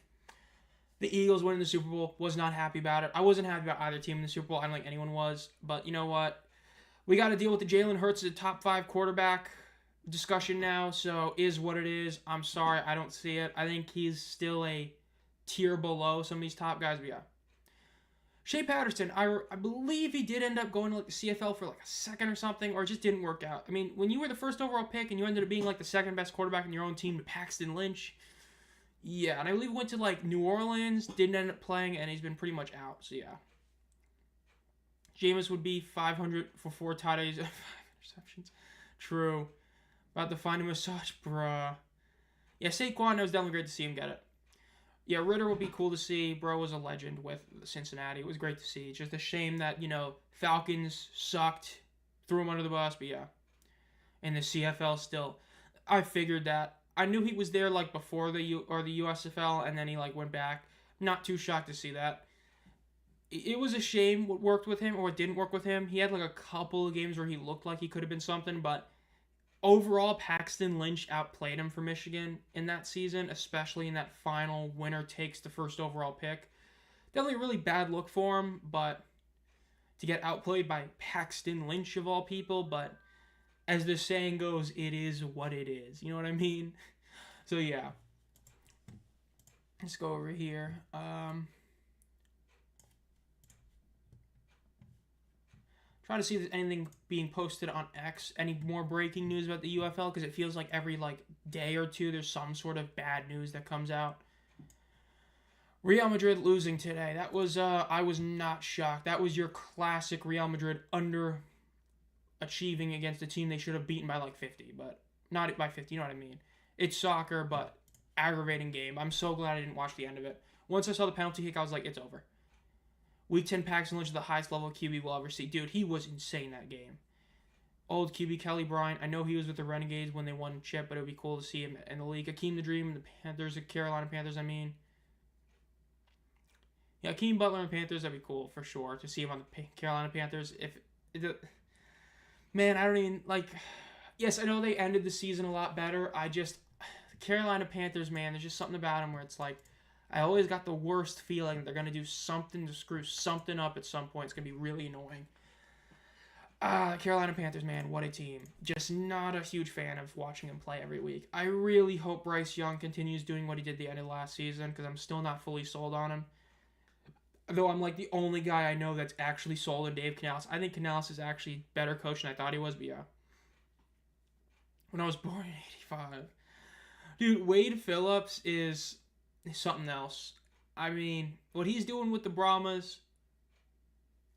The Eagles winning the Super Bowl, was not happy about it. I wasn't happy about either team in the Super Bowl. I don't think anyone was, but you know what? We got to deal with the Jalen Hurts as a top 5 quarterback discussion now, so is what it is. I'm sorry, I don't see it. I think he's still a tier below some of these top guys, but yeah. Shea Patterson, I believe he did end up going to like the CFL for like a second or something, or it just didn't work out. I mean, when you were the first overall pick and you ended up being like the second best quarterback in your own team to Paxton Lynch, yeah, and I believe he went to like New Orleans, didn't end up playing, and he's been pretty much out, so yeah. Jameis would be 500 for 4 TDs, 5 interceptions. True. About to find a massage, bruh. Yeah, Saquon, it was definitely great to see him get it. Yeah, Ritter would be cool to see. Bro was a legend with Cincinnati. It was great to see. It's just a shame that, Falcons sucked, threw him under the bus, but yeah. And the CFL still. I figured that. I knew he was there like before the USFL, and then he like went back. Not too shocked to see that. It was a shame what worked with him or what didn't work with him. He had like a couple of games where he looked like he could have been something, but overall, Paxton Lynch outplayed him for Michigan in that season, especially in that final winner takes the first overall pick. Definitely a really bad look for him, but to get outplayed by Paxton Lynch of all people, but as the saying goes, it is what it is. You know what I mean? So yeah. Let's go over here. Try to see if there's anything being posted on X. Any more breaking news about the UFL? Because it feels like every day or two there's some sort of bad news that comes out. Real Madrid losing today. That was I was not shocked. That was your classic Real Madrid underachieving against a team they should have beaten by like 50, but not by 50. You know what I mean? It's soccer, but aggravating game. I'm so glad I didn't watch the end of it. Once I saw the penalty kick, I was like, it's over. Week 10 Paxton Lynch is the highest level of QB we'll ever see. Dude, he was insane that game. Old QB Kelly Bryant. I know he was with the Renegades when they won chip, but it would be cool to see him in the league. Akeem the Dream, the Panthers, the Carolina Panthers, I mean. Yeah, Akeem Butler and Panthers, that'd be cool for sure to see him on the Carolina Panthers. Man, I don't even, yes, I know they ended the season a lot better. The Carolina Panthers, man, there's just something about them where it's like, I always got the worst feeling they're going to do something to screw something up at some point. It's going to be really annoying. Carolina Panthers, man, what a team. Just not a huge fan of watching him play every week. I really hope Bryce Young continues doing what he did the end of last season because I'm still not fully sold on him. Though I'm like the only guy I know that's actually sold on Dave Canales. I think Canales is actually better coach than I thought he was, but yeah. When I was born in 85. Dude, Wade Phillips is something else. I mean, what he's doing with the Brahmas,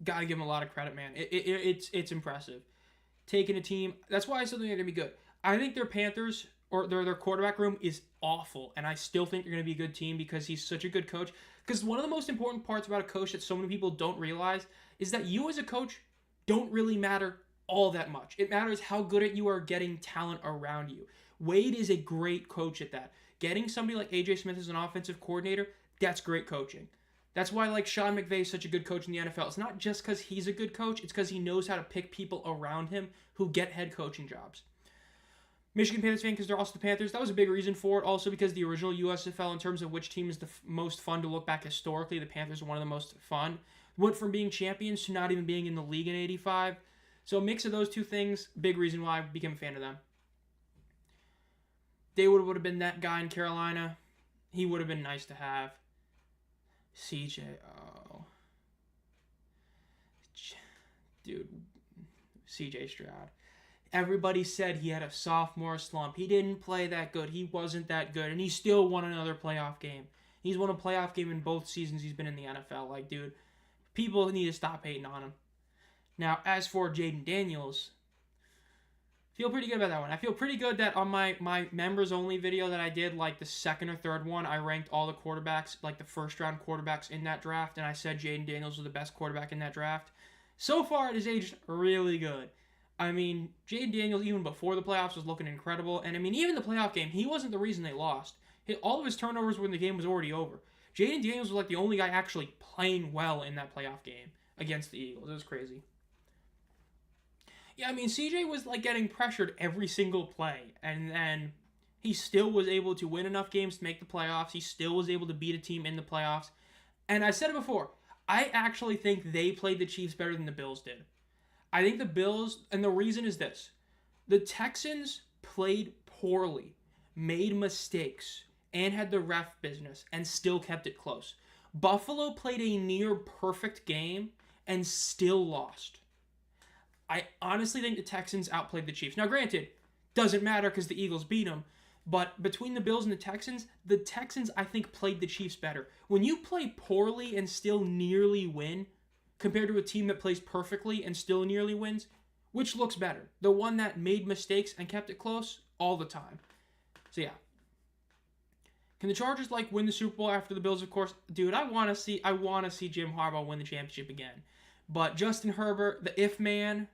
gotta give him a lot of credit, man. It's impressive. Taking a team, that's why I still think they're gonna be good. I think their Panthers or their quarterback room is awful, and I still think they're gonna be a good team because he's such a good coach. Because one of the most important parts about a coach that so many people don't realize is that you as a coach don't really matter all that much. It matters how good at you are getting talent around you. Wade is a great coach at that. Getting somebody like A.J. Smith as an offensive coordinator, that's great coaching. That's why Sean McVay is such a good coach in the NFL. It's not just because he's a good coach. It's because he knows how to pick people around him who get head coaching jobs. Michigan Panthers fan because they're also the Panthers. That was a big reason for it. Also because the original USFL, in terms of which team is the most fun to look back historically, the Panthers are one of the most fun. Went from being champions to not even being in the league in 85. So a mix of those two things, big reason why I became a fan of them. They would have been that guy in Carolina. He would have been nice to have. CJ, oh. Dude, CJ Stroud. Everybody said he had a sophomore slump. He didn't play that good. He wasn't that good. And he still won another playoff game. He's won a playoff game in both seasons he's been in the NFL. Dude, people need to stop hating on him. Now, as for Jaden Daniels, feel pretty good about that one. I feel pretty good that on my members-only video that I did, the second or third one, I ranked all the quarterbacks, the first-round quarterbacks in that draft, and I said Jaden Daniels was the best quarterback in that draft. So far, it has aged really good. I mean, Jaden Daniels, even before the playoffs, was looking incredible, and I mean, even the playoff game, he wasn't the reason they lost. All of his turnovers when the game was already over. Jaden Daniels was the only guy actually playing well in that playoff game against the Eagles. It was crazy. Yeah, I mean, CJ was getting pressured every single play, and then he still was able to win enough games to make the playoffs. He still was able to beat a team in the playoffs. And I said it before, I actually think they played the Chiefs better than the Bills did. I think the Bills, and the reason is this. The Texans played poorly, made mistakes, and had the ref business, and still kept it close. Buffalo played a near perfect game and still lost. I honestly think the Texans outplayed the Chiefs. Now, granted, doesn't matter because the Eagles beat them, but between the Bills and the Texans, I think, played the Chiefs better. When you play poorly and still nearly win, compared to a team that plays perfectly and still nearly wins, which looks better? The one that made mistakes and kept it close all the time. So, yeah. Can the Chargers, win the Super Bowl after the Bills, of course? Dude, I want to see Jim Harbaugh win the championship again. But Justin Herbert, the if man,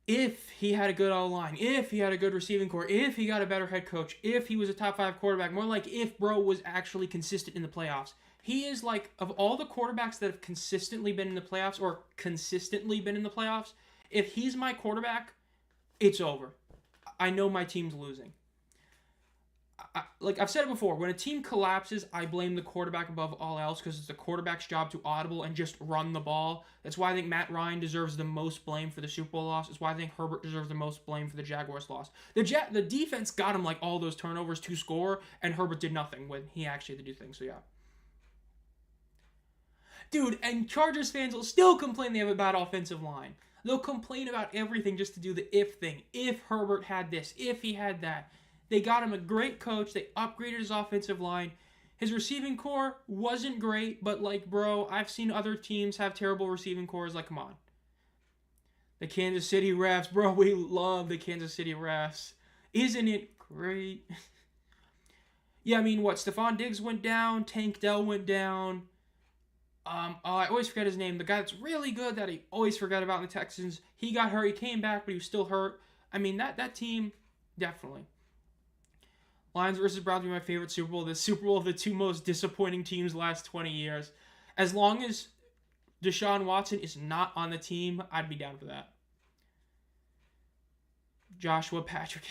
if he had a good O-line, if he had a good receiving core, if he got a better head coach, if he was a top 5 quarterback, more like if bro was actually consistent in the playoffs. He is of all the quarterbacks that have consistently been in the playoffs, if he's my quarterback, it's over. I know my team's losing. I've said it before, when a team collapses, I blame the quarterback above all else because it's the quarterback's job to audible and just run the ball. That's why I think Matt Ryan deserves the most blame for the Super Bowl loss. That's why I think Herbert deserves the most blame for the Jaguars loss. The defense got him all those turnovers to score, and Herbert did nothing when he actually had to do things. So yeah. Dude, and Chargers fans will still complain they have a bad offensive line. They'll complain about everything just to do the if thing. If Herbert had this, if he had that. They got him a great coach. They upgraded his offensive line. His receiving core wasn't great, but bro, I've seen other teams have terrible receiving cores. Come on. The Kansas City refs, bro, we love the Kansas City refs. Isn't it great? Yeah, I mean, Stephon Diggs went down. Tank Dell went down. I always forget his name. The guy that's really good that I always forget about in the Texans. He got hurt. He came back, but he was still hurt. I mean, that team, definitely. Lions versus Browns would be my favorite Super Bowl. The Super Bowl of the two most disappointing teams the last 20 years. As long as Deshaun Watson is not on the team, I'd be down for that. Joshua Patrick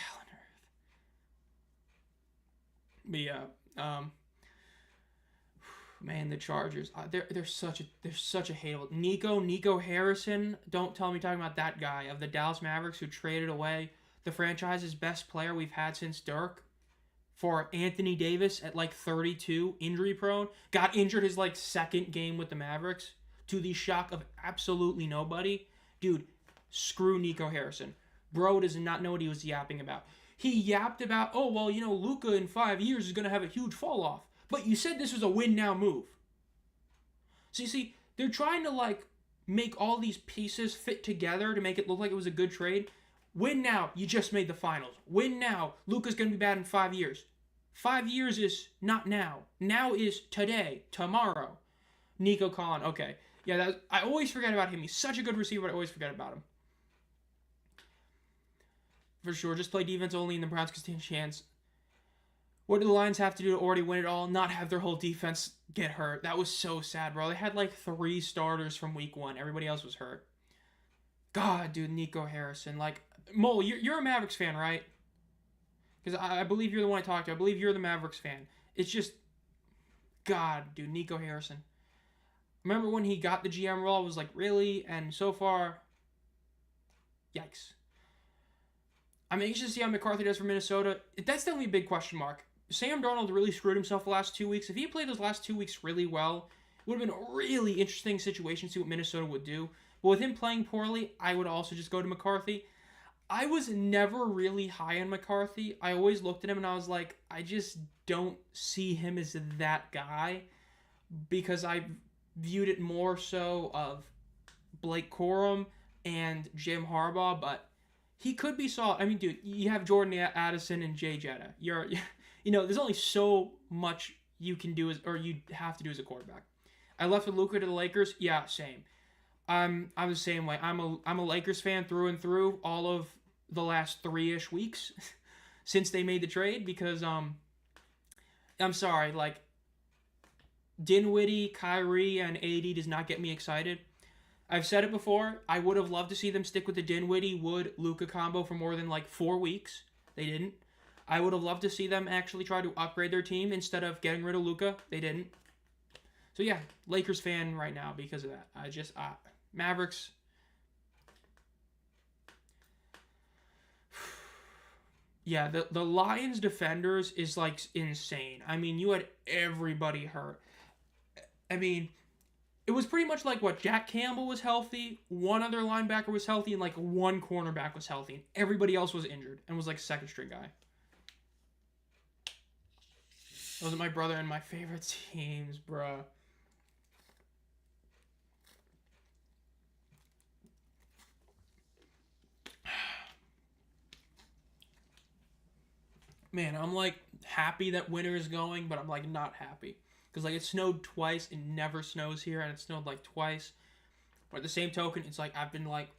Allen. But man, the Chargers. They're such a hateable. Nico Harrison. Don't tell me talking about that guy of the Dallas Mavericks who traded away the franchise's best player we've had since Dirk for Anthony Davis at 32, injury prone. Got injured his second game with the Mavericks to the shock of absolutely nobody. Dude, screw Nico Harrison. Bro does not know what he was yapping about. He yapped about, Luka in 5 years is going to have a huge fall off. But you said this was a win now move. So you see, they're trying to make all these pieces fit together to make it look like it was a good trade. Win now, you just made the finals. Win now, Luka's going to be bad in 5 years. 5 years is not now. Now is today, tomorrow. Nico Collin, okay. Yeah, I always forget about him. He's such a good receiver, I always forget about him. For sure, just play defense only and the Browns can stand a chance. What do the Lions have to do to already win it all? Not have their whole defense get hurt. That was so sad, bro. They had 3 starters from week 1. Everybody else was hurt. God, dude, Nico Harrison. Mole, you're a Mavericks fan, right? Because I believe you're the one I talked to. I believe you're the Mavericks fan. It's just, God, dude, Nico Harrison. Remember when he got the GM role? I was really? And so far, yikes. I'm anxious to see how McCarthy does for Minnesota. That's definitely a big question mark. Sam Darnold really screwed himself the last 2 weeks. If he played those last 2 weeks really well, it would have been a really interesting situation to see what Minnesota would do. But with him playing poorly, I would also just go to McCarthy. I was never really high on McCarthy. I always looked at him and I was like, I just don't see him as that guy because I viewed it more so of Blake Corum and Jim Harbaugh, but he could be solid. I mean, dude, you have Jordan Addison and Jay Jetta. There's only so much you can do you have to do as a quarterback. I left with Luka to the Lakers. Yeah, same. I'm the same way. I'm a Lakers fan through and through all of the last 3-ish weeks since they made the trade because I'm sorry, Dinwiddie, Kyrie, and AD does not get me excited. I've said it before. I would have loved to see them stick with the Dinwiddie-Wood-Luka combo for more than 4 weeks. They didn't. I would have loved to see them actually try to upgrade their team instead of getting rid of Luka. They didn't. So yeah, Lakers fan right now because of that. Mavericks, Yeah, the Lions defenders is like insane. I mean, you had everybody hurt. I mean, it was pretty much like what Jack Campbell was healthy, one other linebacker was healthy, and like one cornerback was healthy, and everybody else was injured and was like second string guy. Those are my brother and my favorite teams, bruh. Man, I'm like happy that winter is going, but I'm like not happy because like it snowed twice. It never snows here, and it snowed like twice. But at the same token, it's like I've been like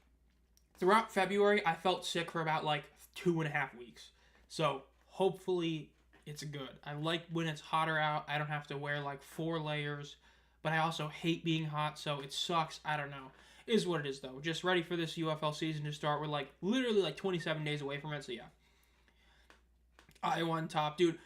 throughout February, I felt sick for about like 2.5 weeks. So hopefully it's good. I like when it's hotter out. I don't have to wear like 4 layers, but I also hate being hot, so it sucks. I don't know. It is what it is though. Just ready for this UFL season to start. We're like literally like 27 days away from it, so yeah. Iowa on top, dude.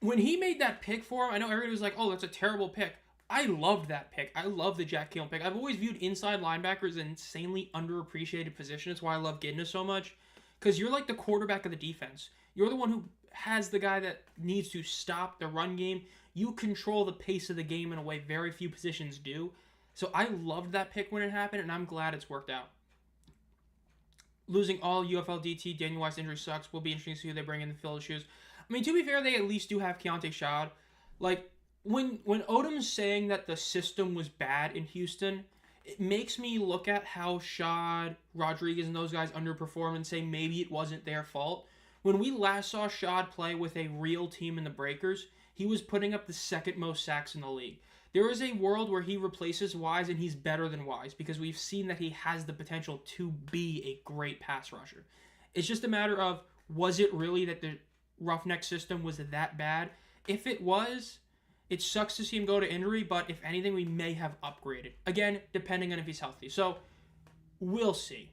When he made that pick for him, I know everybody was like, "Oh, that's a terrible pick." I loved that pick. I love the Jack Campbell pick. I've always viewed inside linebacker as an insanely underappreciated position. It's why I love Gidna so much, because you're like the quarterback of the defense. You're the one who has the guy that needs to stop the run game. You control the pace of the game in a way very few positions do. So I loved that pick when it happened, and I'm glad it's worked out. Losing all UFL DT, Daniel Wise injury sucks. Will be interesting to see who they bring in the fill the shoes. I mean, to be fair, they at least do have Keontae Shad. Like, when Odom's saying that the system was bad in Houston, it makes me look at how Shad, Rodriguez, and those guys underperform and say maybe it wasn't their fault. When we last saw Shad play with a real team in the Breakers, he was putting up the second most sacks in the league. There is a world where he replaces Wise and he's better than Wise because we've seen that he has the potential to be a great pass rusher. It's just a matter of, was it really that the Roughneck system was that bad? If it was, it sucks to see him go to injury, but if anything, we may have upgraded. Again, depending on if he's healthy. So, we'll see.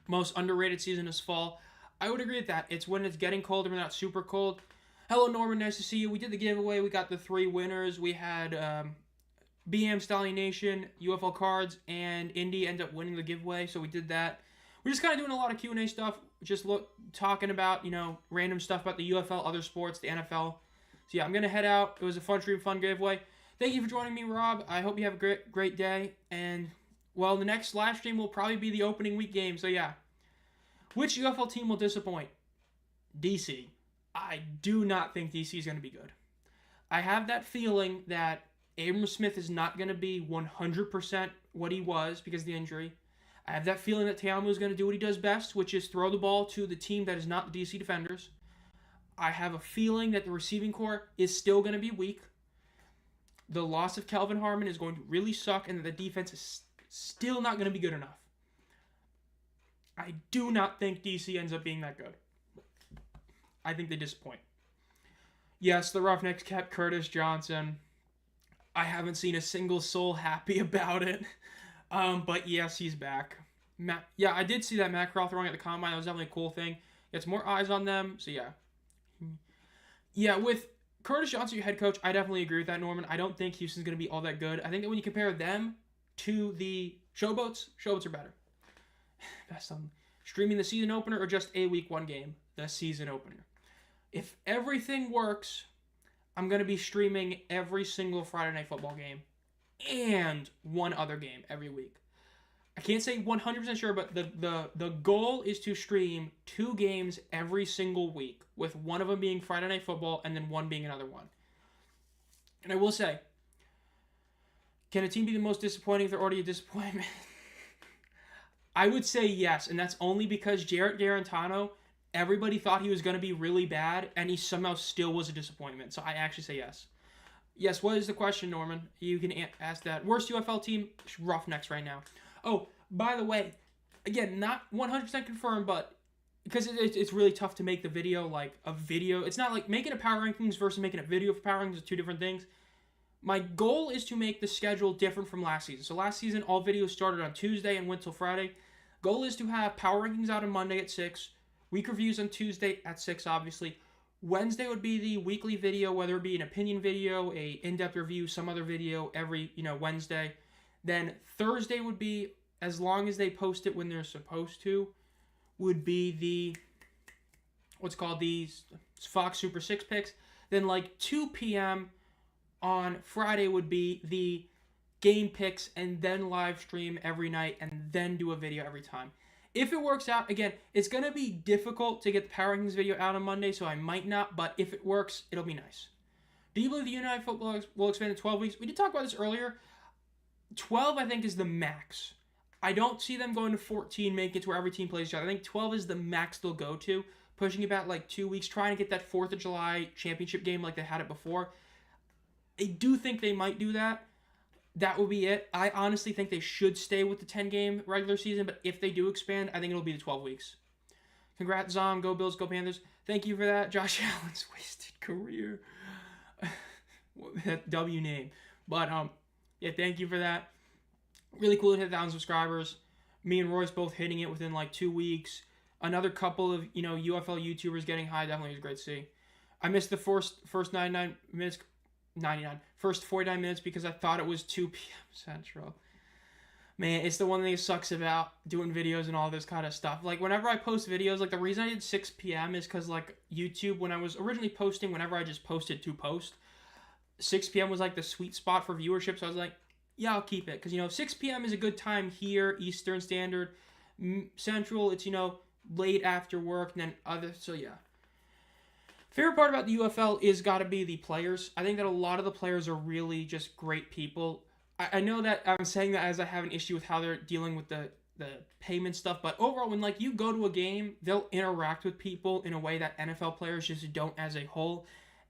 Most underrated season is fall. I would agree with that. It's when it's getting colder but not super cold. Hello, Norman. Nice to see you. We did the giveaway. We got the 3 winners. We had BM Stallion Nation, UFL Cards, and Indy end up winning the giveaway. So we did that. We're just kind of doing a lot of Q&A stuff. Just talking about, random stuff about the UFL, other sports, the NFL. So yeah, I'm going to head out. It was a fun stream, fun giveaway. Thank you for joining me, Rob. I hope you have a great day. And, well, the next live stream will probably be the opening week game. So yeah. Which UFL team will disappoint? DC. I do not think DC is going to be good. I have that feeling that Abram Smith is not going to be 100% what he was because of the injury. I have that feeling that Teamu is going to do what he does best, which is throw the ball to the team that is not the DC defenders. I have a feeling that the receiving core is still going to be weak. The loss of Kelvin Harmon is going to really suck, and the defense is still not going to be good enough. I do not think DC ends up being that good. I think they disappoint. Yes, the Roughnecks kept Curtis Johnson. I haven't seen a single soul happy about it. But yes, he's back. Yeah, I did see that Matt Corral throwing at the combine. That was definitely a cool thing. Gets more eyes on them. So yeah. Yeah, with Curtis Johnson, your head coach, I definitely agree with that, Norman. I don't think Houston's going to be all that good. I think that when you compare them to the Showboats are better. Best on streaming the season opener or just a week 1 game, the season opener. If everything works, I'm going to be streaming every single Friday Night Football game and one other game every week. I can't say 100% sure, but the goal is to stream 2 games every single week, with one of them being Friday Night Football and then one being another one. And I will say, can a team be the most disappointing if they're already a disappointment? I would say yes, and that's only because Jarrett Garantano, everybody thought he was going to be really bad, and he somehow still was a disappointment. So I actually say yes. Yes, what is the question, Norman? You can ask that. Worst UFL team? Roughnecks right now. Oh, by the way, again, not 100% confirmed, but because it's really tough to make the video like a video. It's not like making a power rankings versus making a video for power rankings are 2 different things. My goal is to make the schedule different from last season. So last season, all videos started on Tuesday and went till Friday. Goal is to have power rankings out on Monday at 6. Week reviews on Tuesday at 6, obviously. Wednesday would be the weekly video, whether it be an opinion video, a in-depth review, some other video every, Wednesday. Then Thursday would be, as long as they post it when they're supposed to, would be the what's called these Fox Super 6 picks. Then like 2 p.m. on Friday would be the game picks, and then live stream every night, and then do a video every time. If it works out, again, it's going to be difficult to get the Power Rankings video out on Monday, so I might not, but if it works, it'll be nice. Do you believe the United Football will expand to 12 weeks? We did talk about this earlier. 12, I think, is the max. I don't see them going to 14, making it to where every team plays each other. I think 12 is the max they'll go to, pushing it back like 2 weeks, trying to get that 4th of July championship game like they had it before. I do think they might do that. That will be it. I honestly think they should stay with the 10-game regular season, but if they do expand, I think it'll be the 12 weeks. Congrats, Zomb. Go Bills, go Panthers. Thank you for that. Josh Allen's wasted career. That W name. But, yeah, thank you for that. Really cool to hit 1,000 subscribers. Me and Royce both hitting it within like 2 weeks. Another couple of, UFL YouTubers getting high. Definitely was great to see. I missed the first 99 minutes. First 49 minutes because I thought it was 2 p.m. Central. Man, it's the one thing that sucks about doing videos and all this kind of stuff. Like, whenever I post videos, like, the reason I did 6 p.m. is because, like, YouTube, when I was originally posting, whenever I just posted to post, 6 p.m. was, like, the sweet spot for viewership, so I was like, yeah, I'll keep it. Because, 6 p.m. is a good time here, Eastern Standard. Central, it's, late after work, and then other, so yeah. Favorite part about the UFL is got to be the players. I think that a lot of the players are really just great people. I know that I'm saying that as I have an issue with how they're dealing with the payment stuff, but overall, when like you go to a game, they'll interact with people in a way that NFL players just don't as a whole,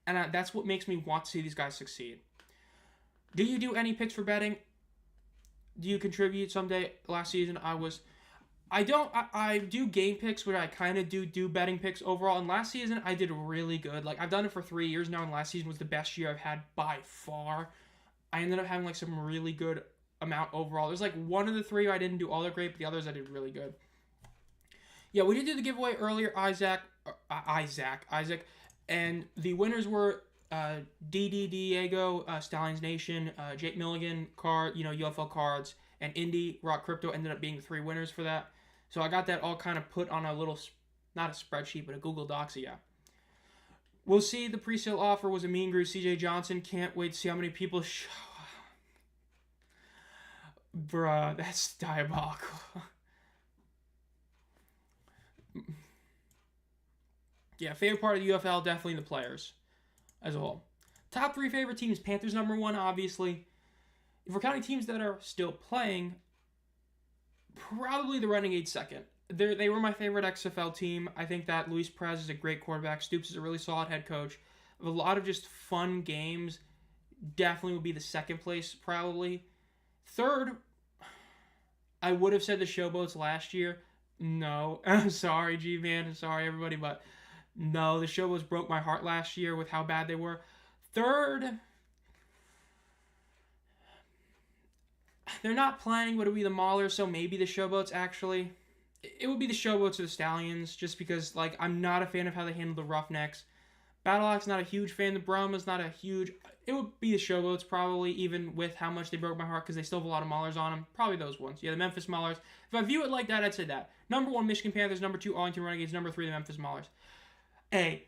and that's what makes me want to see these guys succeed. Do you do any picks for betting? Do you contribute someday? Last season, I don't. I do game picks where I kind of do betting picks overall. And last season, I did really good. Like, I've done it for 3 years now, and last season was the best year I've had by far. I ended up having, like, some really good amount overall. There's, like, one of the 3 I didn't do all that great, but the others I did really good. Yeah, we did do the giveaway earlier, Isaac. And the winners were DD Diego, Stallions Nation, Jake Milligan, UFL Cards, and Indy Rock Crypto ended up being the 3 winners for that. So I got that all kind of put on a little, not a spreadsheet, but a Google Docs, so yeah. We'll see. The pre-sale offer was a mean grease. CJ Johnson. Can't wait to see how many people show up. Bruh, that's diabolical. Yeah, favorite part of the UFL, definitely the players as a whole. Top 3 favorite teams. Panthers number 1, obviously. If we're counting teams that are still playing, probably the Renegades second. They were my favorite XFL team. I think that Luis Perez is a great quarterback. Stoops is a really solid head coach. A lot of just fun games. Definitely would be the second place, probably. Third, I would have said the Showboats last year. No. I'm sorry, G-Man. I'm sorry, everybody, but no, the Showboats broke my heart last year with how bad they were. Third, they're not playing, but it would be the Maulers, so maybe the Showboats, actually. It would be the Showboats or the Stallions, just because, like, I'm not a fan of how they handle the Roughnecks. Battlehawk's not a huge fan. The Brahma's not a huge... It would be the Showboats, probably, even with how much they broke my heart, because they still have a lot of Maulers on them. Probably those ones. Yeah, the Memphis Maulers. If I view it like that, I'd say that. Number 1, Michigan Panthers. Number 2, Arlington Renegades. Number 3, the Memphis Maulers. Hey,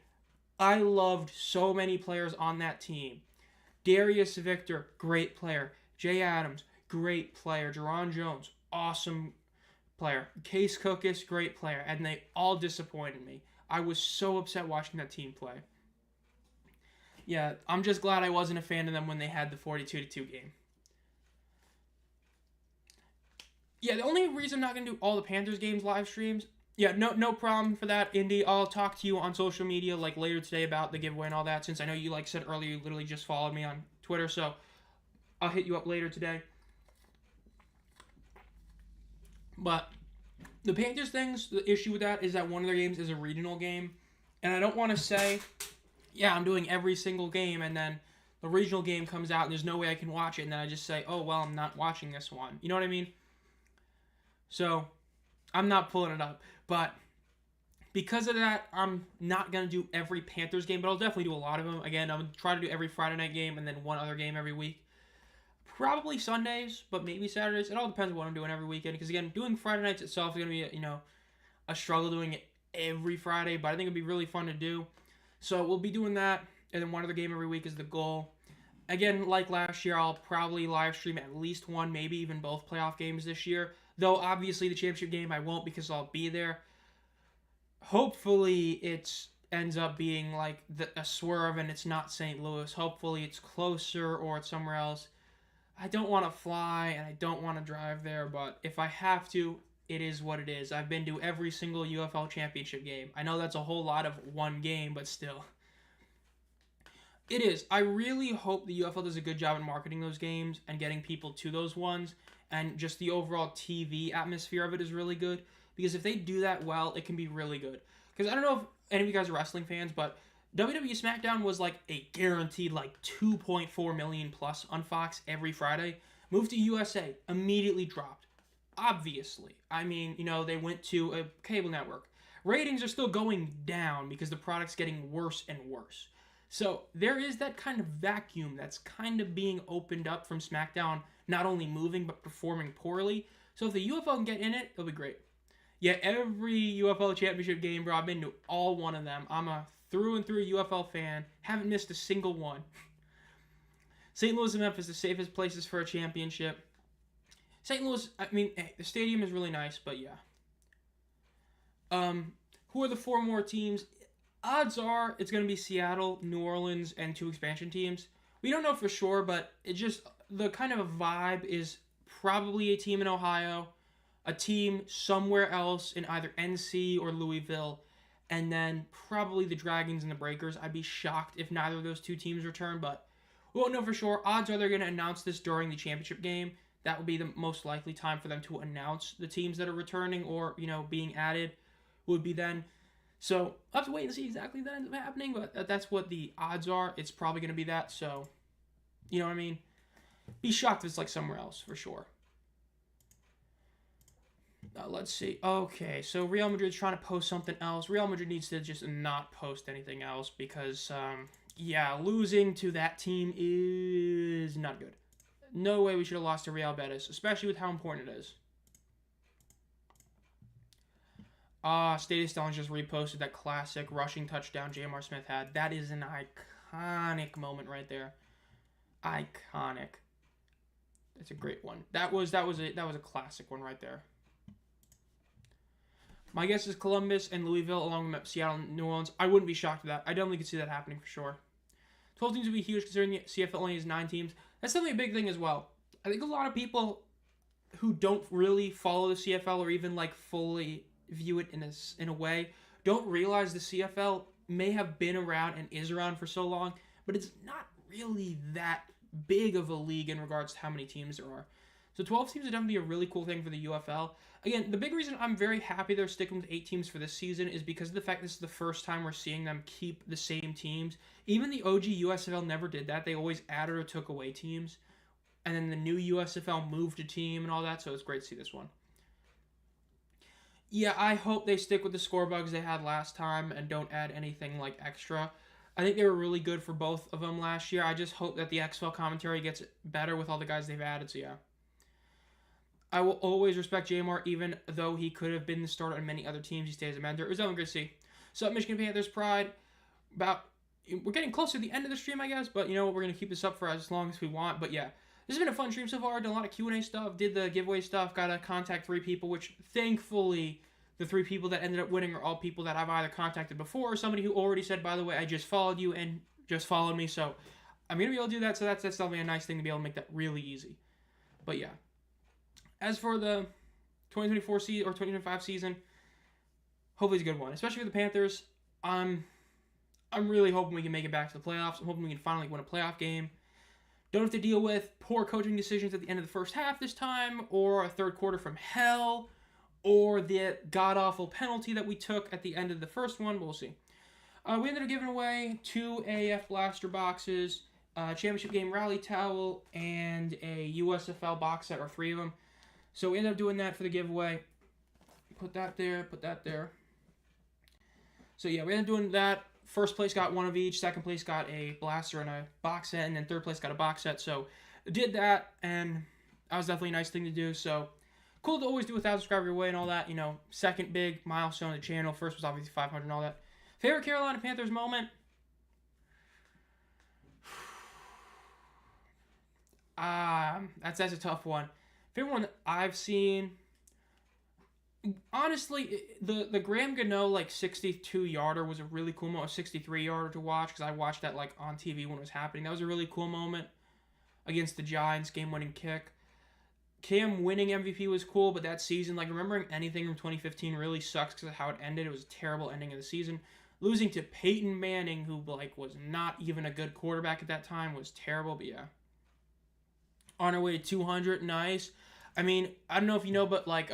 I loved so many players on that team. Darius Victor, great player. Jay Adams, great player. Jerron Jones, awesome player. Case Cookus, great player. And they all disappointed me. I was so upset watching that team play. Yeah, I'm just glad I wasn't a fan of them when they had the 42-2 game. Yeah, the only reason I'm not going to do all the Panthers games live streams, yeah, no problem for that, Indy. I'll talk to you on social media like later today about the giveaway and all that, since I know you like said earlier you literally just followed me on Twitter, so I'll hit you up later today. But the Panthers things, the issue with that is that one of their games is a regional game, and I don't want to say, yeah, I'm doing every single game, and then the regional game comes out and there's no way I can watch it, and then I just say, oh, well, I'm not watching this one. You know what I mean? So I'm not pulling it up. But because of that, I'm not going to do every Panthers game, but I'll definitely do a lot of them. Again, I'm going to try to do every Friday night game and then one other game every week. Probably Sundays, but maybe Saturdays. It all depends on what I'm doing every weekend. Because, again, doing Friday nights itself is going to be, a struggle doing it every Friday, but I think it'd be really fun to do. So we'll be doing that, and then one other game every week is the goal. Again, like last year, I'll probably live stream at least one, maybe even both playoff games this year. Though obviously the championship game I won't because I'll be there. Hopefully it ends up being like a swerve and it's not St. Louis. Hopefully it's closer or it's somewhere else. I don't want to fly and I don't want to drive there, but if I have to, it is what it is. I've been to every single UFL championship game. I know that's a whole lot of one game, but still. It is. I really hope the UFL does a good job in marketing those games and getting people to those ones, and just the overall TV atmosphere of it is really good, because if they do that well, it can be really good. Because I don't know if any of you guys are wrestling fans, but WWE SmackDown was like a guaranteed like 2.4 million plus on Fox every Friday. Moved to USA, immediately dropped. Obviously. I mean, they went to a cable network. Ratings are still going down because the product's getting worse and worse. So there is that kind of vacuum that's kind of being opened up from SmackDown, not only moving but performing poorly. So if the UFL can get in it, it'll be great. Yeah, every UFL championship game, bro, I've been to all one of them. I'm a through and through UFL fan. Haven't missed a single one. St. Louis and Memphis, the safest places for a championship. St. Louis, I mean, hey, the stadium is really nice, but yeah. Who are the four more teams? Odds are it's going to be Seattle, New Orleans, and 2 expansion teams. We don't know for sure, but it just, the kind of a vibe is probably a team in Ohio, a team somewhere else in either NC or Louisville, and then probably the Dragons and the Breakers. I'd be shocked if neither of those 2 teams return, but we won't know for sure. Odds are they're going to announce this during the championship game. That would be the most likely time for them to announce the teams that are returning or, being added would be then. So I'll have to wait and see exactly that ends up happening, but that's what the odds are. It's probably going to be that, so, you know what I mean? Be shocked if it's like somewhere else, for sure. Let's see. Okay, so Real Madrid's trying to post something else. Real Madrid needs to just not post anything else because, losing to that team is not good. No way we should have lost to Real Betis, especially with how important it is. Stadia Stellings just reposted that classic rushing touchdown J.M.R. Smith had. That is an iconic moment right there. Iconic. It's a great one. That was a classic one right there. My guess is Columbus and Louisville along with Seattle and New Orleans. I wouldn't be shocked at that. I definitely could see that happening for sure. 12 teams would be huge considering the CFL only has 9 teams. That's definitely a big thing as well. I think a lot of people who don't really follow the CFL or even like fully view it in a way don't realize the CFL may have been around and is around for so long, but it's not really that big of a league in regards to how many teams there are. So 12 teams would definitely be a really cool thing for the UFL. Again, the big reason I'm very happy they're sticking with 8 teams for this season is because of the fact this is the first time we're seeing them keep the same teams. Even the OG USFL never did that. They always added or took away teams. And then the new USFL moved a team and all that, so it's great to see this one. Yeah, I hope they stick with the score bugs they had last time and don't add anything like extra. I think they were really good for both of them last year. I just hope that the XFL commentary gets better with all the guys they've added, so yeah. I will always respect Jamar, even though he could have been the starter on many other teams. He stays a mentor. It was definitely good to see. So, Michigan Panthers Pride. We're getting close to the end of the stream, I guess, but we're going to keep this up for as long as we want. But yeah, this has been a fun stream so far. Done a lot of Q&A stuff, did the giveaway stuff, got to contact 3 people, which thankfully the 3 people that ended up winning are all people that I've either contacted before or somebody who already said, by the way, I just followed you and just followed me. So I'm going to be able to do that. So that's definitely a nice thing to be able to make that really easy. But yeah. As for the 2024 season or 2025 season, hopefully it's a good one, especially for the Panthers. I'm really hoping we can make it back to the playoffs. I'm hoping we can finally win a playoff game. Don't have to deal with poor coaching decisions at the end of the first half this time, or a third quarter from hell, or the god-awful penalty that we took at the end of the first one. We'll see. We ended up giving away 2 AF Blaster boxes, a championship game rally towel, and a USFL box set, or 3 of them. So we ended up doing that for the giveaway. Put that there, put that there. So yeah, we ended up doing that. First place got 1 of each. Second place got a blaster and a box set. And then third place got a box set. So did that, and that was definitely a nice thing to do. So Cool to always do 1,000 subscriber giveaway and all that. You know, second big milestone of the channel. First was obviously 500 and all that. Favorite Carolina Panthers moment? That's a tough one. Favorite one that I've seen, honestly, the Graham Gano like 62-yarder was a really cool moment. A 63-yarder to watch because I watched that like on TV when it was happening. That was a really cool moment against the Giants, game-winning kick. Cam winning MVP was cool, but that season, like remembering anything from 2015 really sucks because of how it ended. It was a terrible ending of the season. Losing to Peyton Manning, who like was not even a good quarterback at that time, was terrible. But yeah, on our way to 200, nice. I mean, I don't know if you know, but like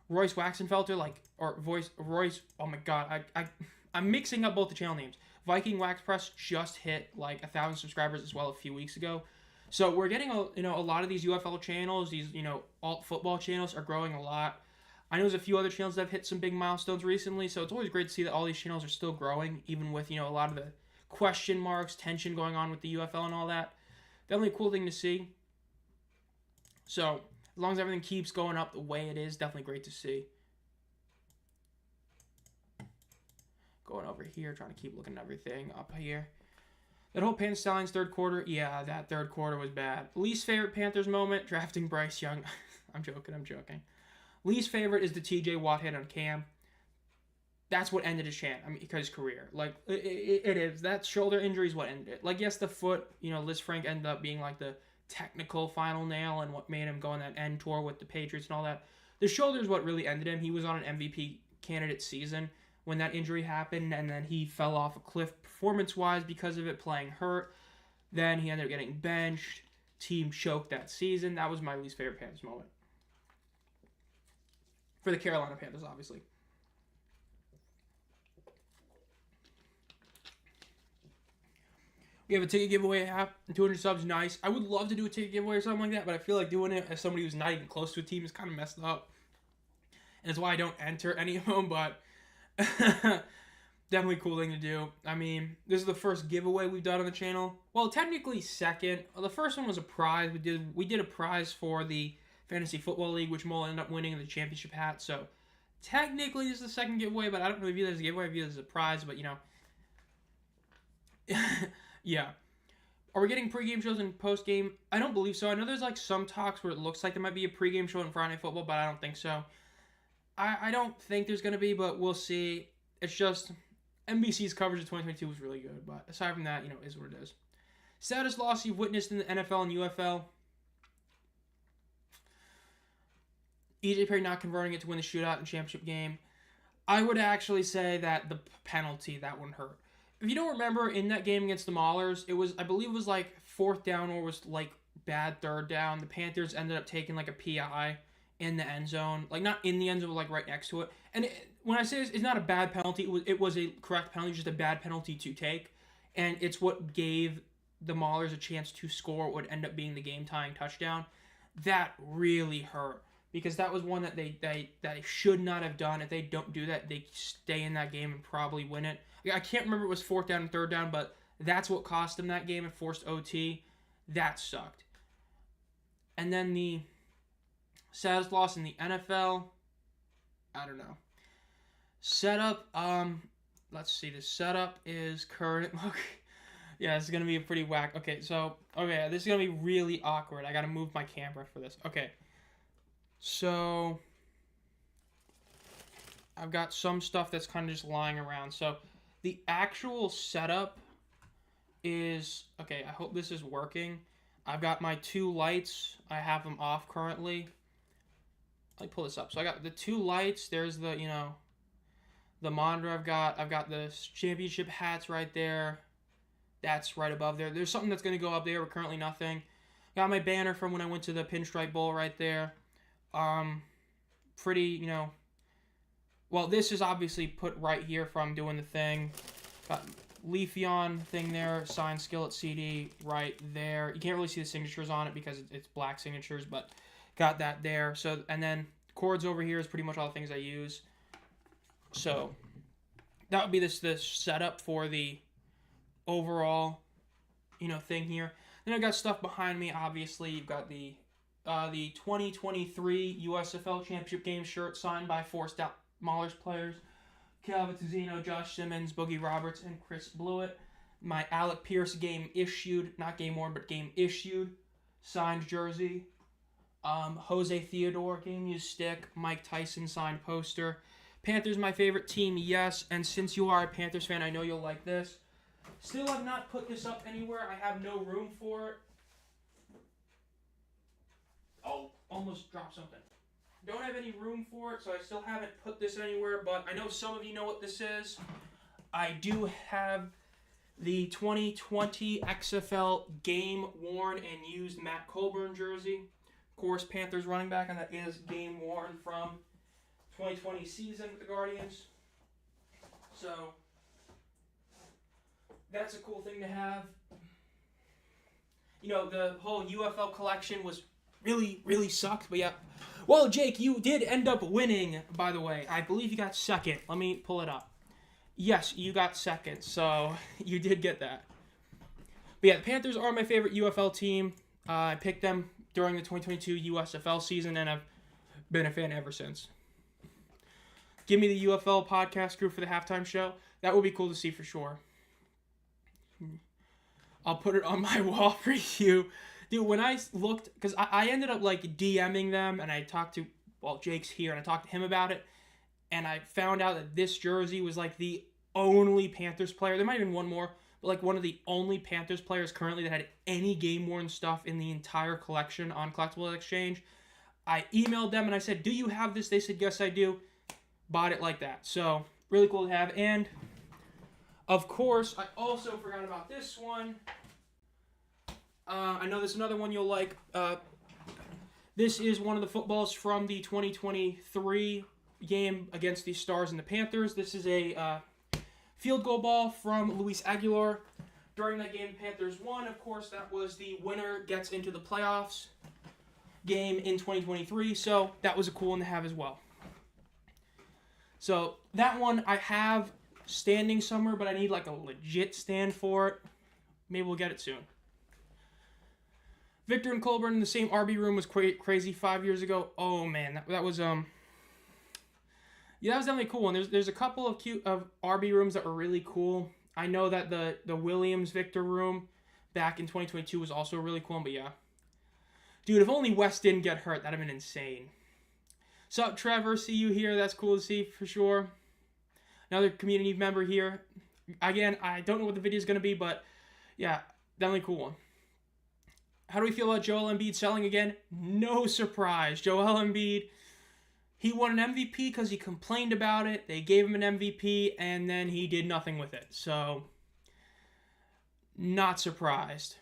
Royce Waxenfelter, like Royce. Oh my God, I'm mixing up both the channel names. Viking Wax Press just hit like 1,000 subscribers as well a few weeks ago. So we're getting a lot of these UFL channels, these alt football channels are growing a lot. I know there's a few other channels that have hit some big milestones recently, so it's always great to see that all these channels are still growing, even with a lot of the question marks, tension going on with the UFL and all that. Definitely a cool thing to see. So as long as everything keeps going up the way it is, definitely great to see. Going over here, trying to keep looking at everything up here. That whole Panthers Stallions third quarter, yeah, that third quarter was bad. Least favorite Panthers moment, drafting Bryce Young. I'm joking. Least favorite is the TJ Watt hit on Cam. That's what ended his his career. Like, it is. That shoulder injury is what ended it. Like, yes, the foot, Liz Frank ended up being like the technical final nail and what made him go on that end tour with the Patriots and all that. The shoulder is what really ended him. He was on an MVP candidate season when that injury happened, and then he fell off a cliff performance-wise because of it, playing hurt. Then he ended up getting benched. Team choked that season. That was my least favorite Panthers moment. For the Carolina Panthers, obviously. We have a ticket giveaway app, 200 subs, nice. I would love to do a ticket giveaway or something like that, but I feel like doing it as somebody who's not even close to a team is kind of messed up. And that's why I don't enter any of them, but definitely a cool thing to do. I mean, this is the first giveaway we've done on the channel. Well, technically second. The first one was a prize. We did a prize for the Fantasy Football League, which Mole ended up winning in the championship hat. So technically this is the second giveaway, but I don't really view it as a giveaway. I view it as a prize, but yeah. Are we getting pregame shows and postgame? I don't believe so. I know there's like some talks where it looks like there might be a pregame show in Friday Night Football, but I don't think so. I don't think there's going to be, but we'll see. It's just NBC's coverage of 2022 was really good, but aside from that, is what it is. Saddest loss you've witnessed in the NFL and UFL? EJ Perry not converting it to win the shootout and championship game. I would actually say that the penalty, that one hurt. If you don't remember, in that game against the Maulers, I believe it was like fourth down or was like bad third down. The Panthers ended up taking like a PI in the end zone. Like not in the end zone, but like right next to it. And when I say this, it's not a bad penalty. It was a correct penalty, just a bad penalty to take. And it's what gave the Maulers a chance to score what would end up being the game-tying touchdown. That really hurt. Because that was one that they should not have done. If they don't do that, they stay in that game and probably win it. I can't remember if it was fourth down and third down, but that's what cost them that game and forced OT. That sucked. And then the saddest loss in the NFL, I don't know. Setup, let's see. The setup is current. Look, yeah, this is going to be a pretty whack. Okay, this is going to be really awkward. I got to move my camera for this. Okay. So, I've got some stuff that's kind of just lying around. So, the actual setup is, okay, I hope this is working. I've got my two lights. I have them off currently. Let me pull this up. So, I got the two lights. There's the, the monitor I've got the championship hats right there. That's right above there. There's something that's going to go up there, but currently nothing. Got my banner from when I went to the Pinstripe Bowl right there. Pretty, well, this is obviously put right here from doing the thing. Got Leafeon thing there, signed Skillet CD right there. You can't really see the signatures on it because it's black signatures, but got that there. So, and then cords over here is pretty much all the things I use. So, that would be this setup for the overall, thing here. Then I've got stuff behind me, obviously. You've got the the 2023 USFL Championship Game shirt signed by 4 Maulers players, Calvin Tizino, Josh Simmons, Boogie Roberts, and Chris Blewett. My Alec Pierce game issued, not game worn, but game issued, signed jersey. Jose Theodore game used stick. Mike Tyson signed poster. Panthers my favorite team, yes. And since you are a Panthers fan, I know you'll like this. Still have not put this up anywhere. I have no room for it. Oh, almost dropped something. Don't have any room for it, so I still haven't put this anywhere, but I know some of you know what this is. I do have the 2020 XFL game-worn and used Matt Colburn jersey. Of course, Panthers running back, and that is game-worn from 2020 season with the Guardians. So, that's a cool thing to have. You know, the whole UFL collection was really sucked, but yeah. Well, Jake, you did end up winning, by the way. I believe you got second. Let me pull it up. Yes, you got second, so you did get that. But yeah, the Panthers are my favorite UFL team. I picked them during the 2022 USFL season, and I've been a fan ever since. Give me the UFL podcast crew for the halftime show. That would be cool to see for sure. I'll put it on my wall for you. Dude, when I looked, because I ended up, like, DMing them, and I talked to, well, Jake's here, and I talked to him about it, and I found out that this jersey was, like, the only Panthers player. There might have been one more, but, like, one of the only Panthers players currently that had any game-worn stuff in the entire collection on Collectible Exchange. I emailed them, and I said, do you have this? They said, yes, I do. Bought it like that. So, really cool to have. And, of course, I also forgot about this one. I know there's another one you'll like. This is one of the footballs from the 2023 game against the Stars and the Panthers. This is a field goal ball from Luis Aguilar. During that game, the Panthers won. Of course, that was the winner gets into the playoffs game in 2023. So that was a cool one to have as well. So that one I have standing somewhere, but I need like a legit stand for it. Maybe we'll get it soon. Victor and Colburn in the same RB room was crazy 5 years ago. Oh man, that was yeah, that was definitely a cool one. There's a couple of cute RB rooms that were really cool. I know that the Williams Victor room back in 2022 was also really cool, but yeah. Dude, if only West didn't get hurt, that'd have been insane. Sup, Trevor? See you here. That's cool to see for sure. Another community member here. Again, I don't know what the video is going to be, but yeah, definitely a cool one. How do we feel about Joel Embiid selling again? No surprise. Joel Embiid, he won an MVP because he complained about it. They gave him an MVP, and then he did nothing with it. So, not surprised.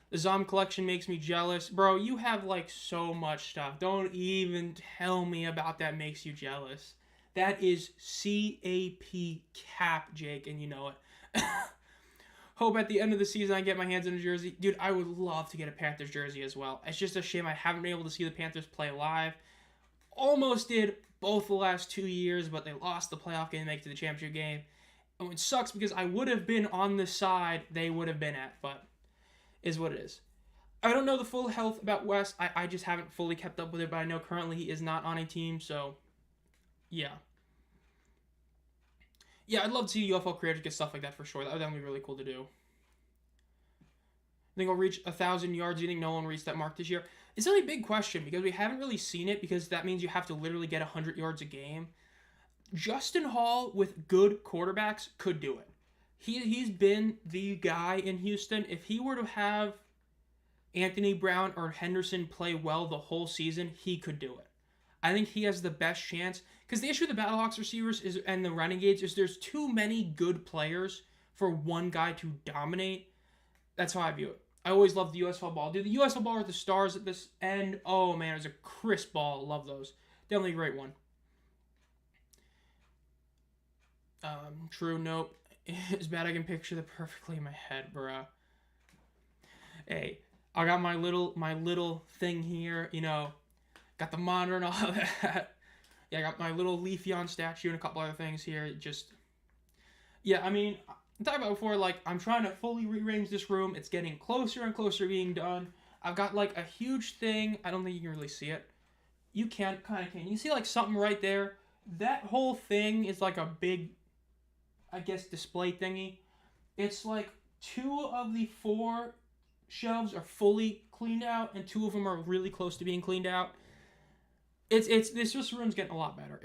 The Zomb collection makes me jealous. Bro, you have, like, so much stuff. Don't even tell me about that makes you jealous. That is CAP cap, Jake, and you know it. Hope at the end of the season I get my hands on a jersey. Dude, I would love to get a Panthers jersey as well. It's just a shame I haven't been able to see the Panthers play live. Almost did both the last 2 years, but they lost the playoff game to make it to the championship game. And it sucks because I would have been on the side they would have been at, but is what it is. I don't know the full health about West. I just haven't fully kept up with it, but I know currently he is not on a team, so yeah. Yeah, I'd love to see UFL creators get stuff like that for sure. That would be really cool to do. I think I'll reach 1,000 yards. Do you think no one will reach that mark this year? It's a really big question because we haven't really seen it because that means you have to literally get 100 yards a game. Justin Hall with good quarterbacks could do it. He's been the guy in Houston. If he were to have Anthony Brown or Henderson play well the whole season, he could do it. I think he has the best chance. Because the issue with the Battlehawks receivers and the Renegades is there's too many good players for one guy to dominate. That's how I view it. I always loved the USFL ball. Dude, the USFL ball with the stars at this end, oh man, it was a crisp ball. Love those. Definitely a great one. True, nope. It's bad I can picture that perfectly in my head, bro. Hey, I got my little thing here, you know, got the monitor and all of that. Yeah, I got my little Leafeon statue and a couple other things here. Just, yeah, I mean, I talked about before, like, I'm trying to fully rearrange this room. It's getting closer and closer to being done. I've got like a huge thing. I don't think you can really see it. You can, kind of can. You see like something right there? That whole thing is like a big, I guess, display thingy. It's like 2 of the 4 shelves are fully cleaned out, and 2 of them are really close to being cleaned out. This room's getting a lot better.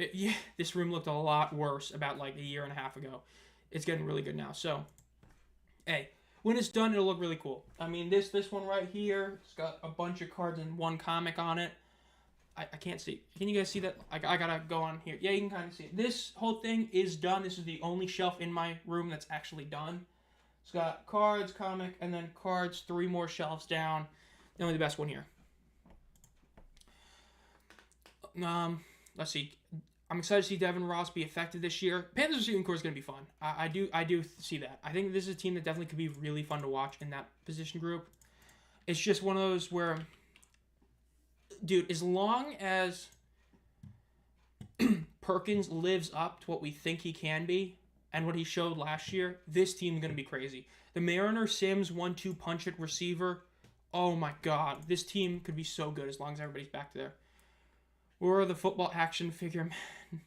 This room looked a lot worse about like a year and a half ago. It's getting really good now. So, hey, when it's done, it'll look really cool. I mean, this one right here, it's got a bunch of cards and 1 comic on it. I can't see. Can you guys see that? I gotta go on here. Yeah, you can kind of see it. This whole thing is done. This is the only shelf in my room that's actually done. It's got cards, comic, and then cards 3 more shelves down. The only the best one here. Let's see. I'm excited to see Devin Ross be effective this year. Panthers receiving core is going to be fun. I do see that. I think this is a team that definitely could be really fun to watch in that position group. It's just one of those where, dude, as long as Perkins lives up to what we think he can be and what he showed last year, this team is going to be crazy. The Mariner Sims 1-2 punch it receiver. Oh my God, this team could be so good as long as everybody's back there. Or the football action figure, man.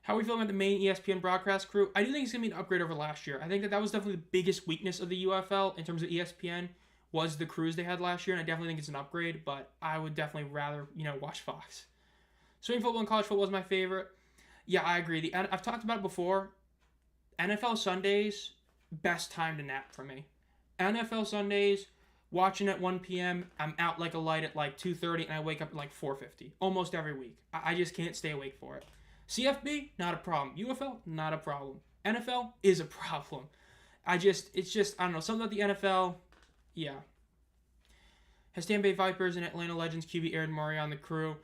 How are we feeling about the main ESPN broadcast crew? I do think it's going to be an upgrade over last year. I think that was definitely the biggest weakness of the UFL in terms of ESPN was the crews they had last year, and I definitely think it's an upgrade, but I would definitely rather, watch Fox. Swing football and college football is my favorite. Yeah, I agree. I've talked about it before. NFL Sundays, best time to nap for me. NFL Sundays, watching at 1 p.m., I'm out like a light at like 2:30, and I wake up at like 4:50 almost every week. I just can't stay awake for it. CFB, not a problem. UFL, not a problem. NFL is a problem. I don't know, something about the NFL, yeah. Has Tampa Bay Vipers and Atlanta Legends QB Aaron Murray on the crew.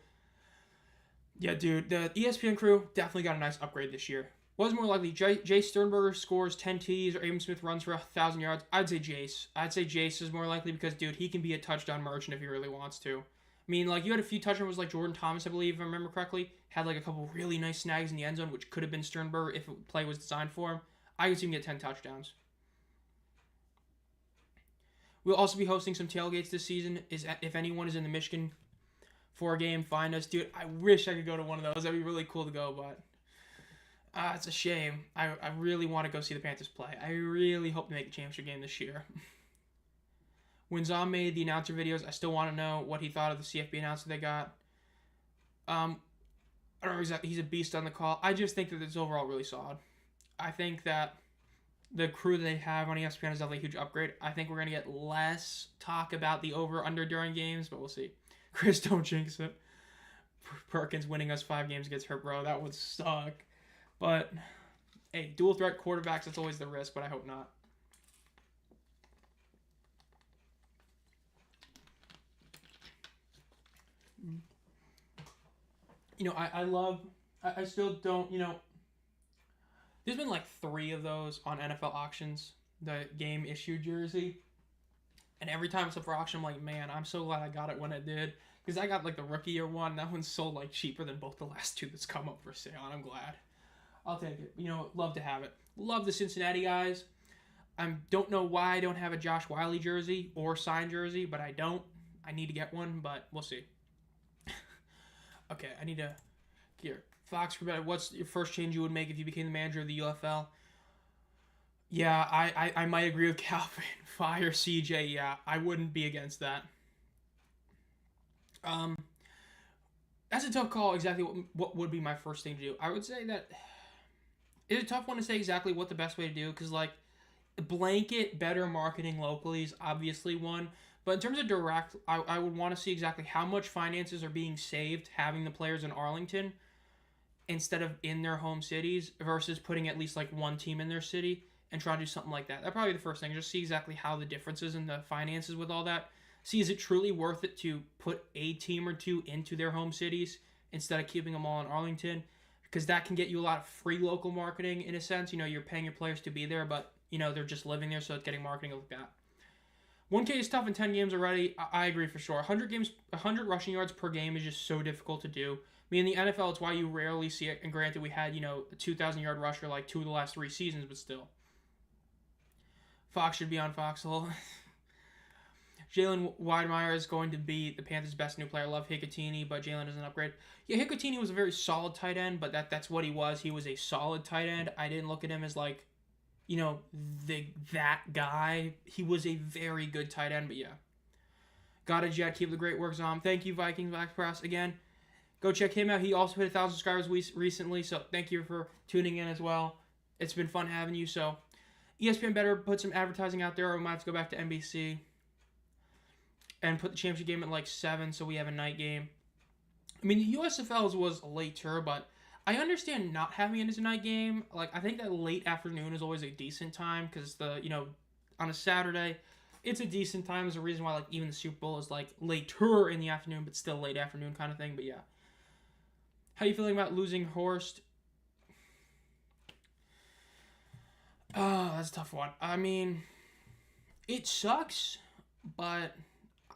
Yeah, dude, the ESPN crew definitely got a nice upgrade this year. Was more likely Jay Sternberger scores 10 TDs or Abram Smith runs for 1,000 yards? I'd say Jace. I'd say Jace is more likely because, dude, he can be a touchdown merchant if he really wants to. I mean, like, you had a few touchdowns, like Jordan Thomas, I believe, if I remember correctly, had like a couple really nice snags in the end zone, which could have been Sternberger if a play was designed for him. I could see him get 10 touchdowns. We'll also be hosting some tailgates this season. If anyone is in the Michigan 4 game, find us. Dude, I wish I could go to one of those. That'd be really cool to go, but it's a shame. I really want to go see the Panthers play. I really hope to make the championship game this year. When Zomb made the announcer videos, I still want to know what he thought of the CFB announcer they got. I don't know exactly. He's a beast on the call. I just think that it's overall really solid. I think that the crew that they have on ESPN is definitely a huge upgrade. I think we're going to get less talk about the over-under during games, but we'll see. Chris, don't jinx it. Perkins winning us 5 games against her, bro. That would suck. But, hey, dual threat quarterbacks, that's always the risk, but I hope not. I still don't, there's been like 3 of those on NFL auctions, the game issue jersey. And every time it's up for auction, I'm like, man, I'm so glad I got it when I did. Because I got like the rookie year one. That one's sold like cheaper than both the last 2 that's come up for sale. And I'm glad. I'll take it. Love to have it. Love the Cincinnati guys. I don't know why I don't have a Josh Wiley jersey or signed jersey, but I don't. I need to get one, but we'll see. Okay, I need to... Here. Fox, what's your first change you would make if you became the manager of the UFL? Yeah, I might agree with Calvin. Fire CJ, yeah. I wouldn't be against that. That's a tough call exactly what would be my first thing to do. I would say that it's a tough one to say exactly what the best way to do, because, like, blanket better marketing locally is obviously one. But in terms of direct, I would want to see exactly how much finances are being saved having the players in Arlington instead of in their home cities versus putting at least, like, one team in their city and try to do something like that. That'd probably be the first thing. Just see exactly how the differences in the finances with all that. See, is it truly worth it to put a team or 2 into their home cities instead of keeping them all in Arlington? Because that can get you a lot of free local marketing in a sense. You're paying your players to be there, but, they're just living there, so it's getting marketing like that. 1K is tough in 10 games already. I agree for sure. 100 rushing yards per game is just so difficult to do. I mean, in the NFL, it's why you rarely see it. And granted, we had, a 2,000-yard rusher like 2 of the last 3 seasons, but still. Fox should be on Foxhole. Jalen Wydermyer is going to be the Panthers' best new player. I love Hicatini, but Jalen is an upgrade. Yeah, Hicatini was a very solid tight end, but that's what he was. He was a solid tight end. I didn't look at him as like, that guy. He was a very good tight end, but yeah. Got it, Jet. Keep the great work, Zomb. Thank you, Vikings Back Press. Again, go check him out. He also hit 1,000 subscribers recently, so thank you for tuning in as well. It's been fun having you. So ESPN better put some advertising out there, or we might have to go back to NBC and put the championship game at like 7 so we have a night game. I mean, the USFL was later, but I understand not having it as a night game. Like, I think that late afternoon is always a decent time because on a Saturday, it's a decent time. There's a reason why, like, even the Super Bowl is, like, later in the afternoon, but still late afternoon kind of thing. But, yeah. How you feeling about losing Horst? Oh, that's a tough one. I mean, it sucks, but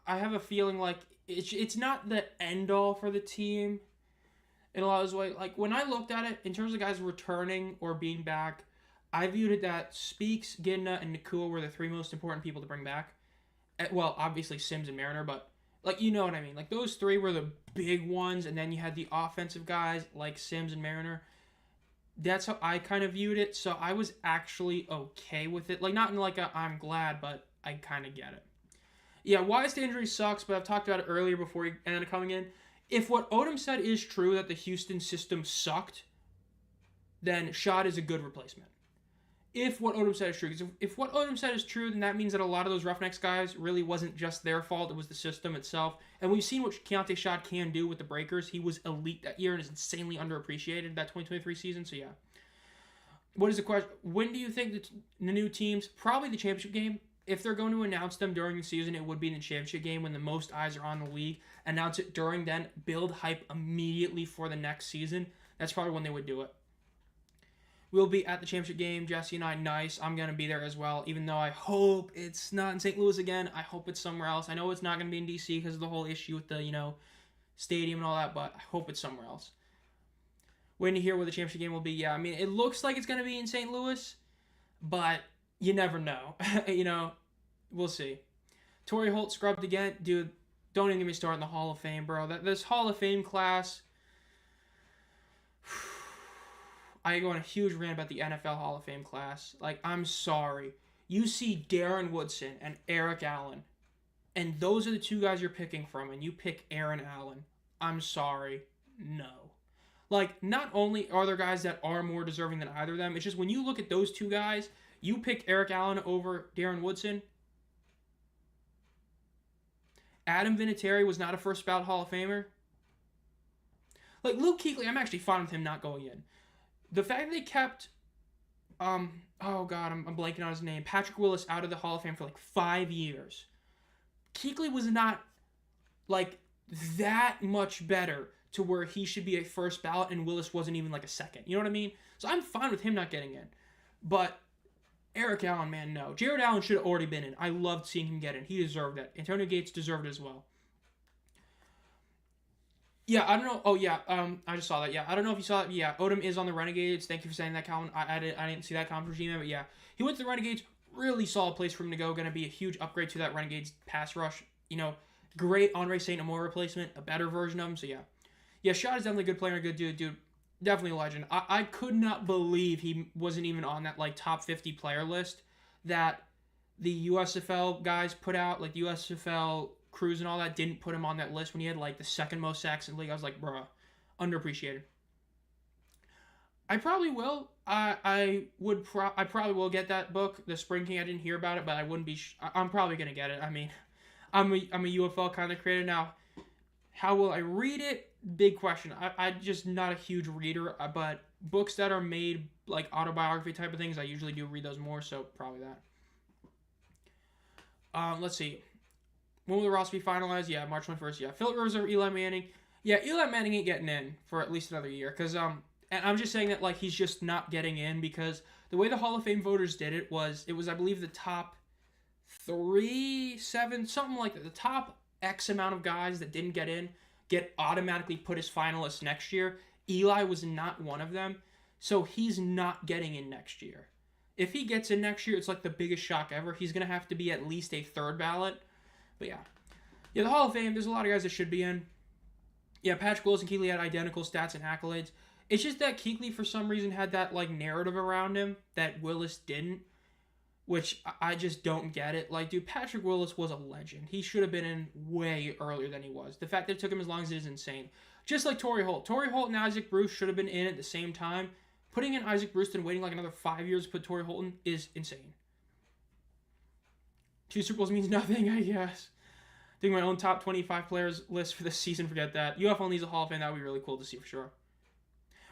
I have a feeling like it's not the end-all for the team in a lot of ways. Like, when I looked at it, in terms of guys returning or being back, I viewed it that Speaks, Gidna, and Nakua were the 3 most important people to bring back. Well, obviously Sims and Mariner, but, like, you know what I mean. Like, those 3 were the big ones, and then you had the offensive guys like Sims and Mariner. That's how I kind of viewed it, so I was actually okay with it. Like, not in like a I'm glad, but I kind of get it. Yeah, Wyatt's injury sucks, but I've talked about it earlier before he ended up coming in. If what Odom said is true, that the Houston system sucked, then Schott is a good replacement. If what Odom said is true. Because if what Odom said is true, then that means that a lot of those Roughnecks guys really wasn't just their fault. It was the system itself. And we've seen what Keontae Schott can do with the Breakers. He was elite that year and is insanely underappreciated that 2023 season. So, yeah. What is the question? When do you think the new teams, probably the championship game, if they're going to announce them during the season, it would be in the championship game when the most eyes are on the league. Announce it during then, build hype immediately for the next season. That's probably when they would do it. We'll be at the championship game, Jesse and I. Nice. I'm going to be there as well, even though I hope it's not in St. Louis again. I hope it's somewhere else. I know it's not going to be in D.C. because of the whole issue with the, stadium and all that, but I hope it's somewhere else. Waiting to hear where the championship game will be. Yeah, I mean, it looks like it's going to be in St. Louis, but you never know. We'll see. Torrey Holt scrubbed again. Dude, don't even get me started in the Hall of Fame, bro. This Hall of Fame class, I go on a huge rant about the NFL Hall of Fame class. Like, I'm sorry. You see Darren Woodson and Eric Allen, and those are the 2 guys you're picking from, and you pick Aaron Allen. I'm sorry. No. Like, not only are there guys that are more deserving than either of them, it's just when you look at those 2 guys, you pick Eric Allen over Darren Woodson. Adam Vinatieri was not a first ballot Hall of Famer. Like, Luke Kuechly, I'm actually fine with him not going in. The fact that they kept, I'm blanking on his name, Patrick Willis out of the Hall of Fame for like 5 years. Kuechly was not, like, that much better to where he should be a first ballot and Willis wasn't even like a second. You know what I mean? So I'm fine with him not getting in. But Eric Allen, man, no. Jared Allen should have already been in. I loved seeing him get in. He deserved it. Antonio Gates deserved it as well. Yeah, I don't know. Oh, yeah, I just saw that. Yeah, I don't know if you saw it. Yeah, Odom is on the Renegades. Thank you for saying that, Calvin. I didn't see that comment for Gmail, but yeah. He went to the Renegades. Really solid place for him to go. Going to be a huge upgrade to that Renegades pass rush. Great Andre St. Amour replacement. A better version of him, so yeah. Yeah, Schott is definitely a good player, a good dude. Definitely a legend. I could not believe he wasn't even on that, like, top 50 player list that the USFL guys put out. Like, the USFL crews and all that didn't put him on that list when he had, like, the 2nd most sacks in the league. I was like, bruh, underappreciated. I probably will. I probably will get that book, The Spring King. I didn't hear about it, but I wouldn't be... I'm probably going to get it. I mean, I'm a UFL kind of creator now. How will I read it? Big question. I'm just not a huge reader, but books that are made like autobiography type of things, I usually do read those more, so probably that. Let's see. When will the roster be finalized? Yeah, March 21st. Yeah, Philip Rivers or Eli Manning. Yeah, Eli Manning ain't getting in for at least another year, because and I'm just saying that like he's just not getting in because the way the Hall of Fame voters did it was I believe the top 3, 7, something like that. The top X amount of guys that didn't get in get automatically put as finalists next year. Eli was not one of them, so he's not getting in next year. If he gets in next year, it's like the biggest shock ever. He's going to have to be at least a 3rd ballot, But yeah, the Hall of Fame. There's a lot of guys that should be in. Yeah, Patrick Willis and Kuechly had identical stats and accolades. It's just that Kuechly for some reason had that like narrative around him that Willis didn't, which I just don't get it. Like, dude, Patrick Willis was a legend. He should have been in way earlier than he was. The fact that it took him as long as it is insane. Just like Torrey Holt. Torrey Holt and Isaac Bruce should have been in at the same time. Putting in Isaac Bruce and waiting like another 5 years to put Torrey Holt in is insane. 2 Super Bowls means nothing, I guess. Doing my own top 25 players list for this season, forget that. UFL needs a Hall of Fame. That would be really cool to see for sure.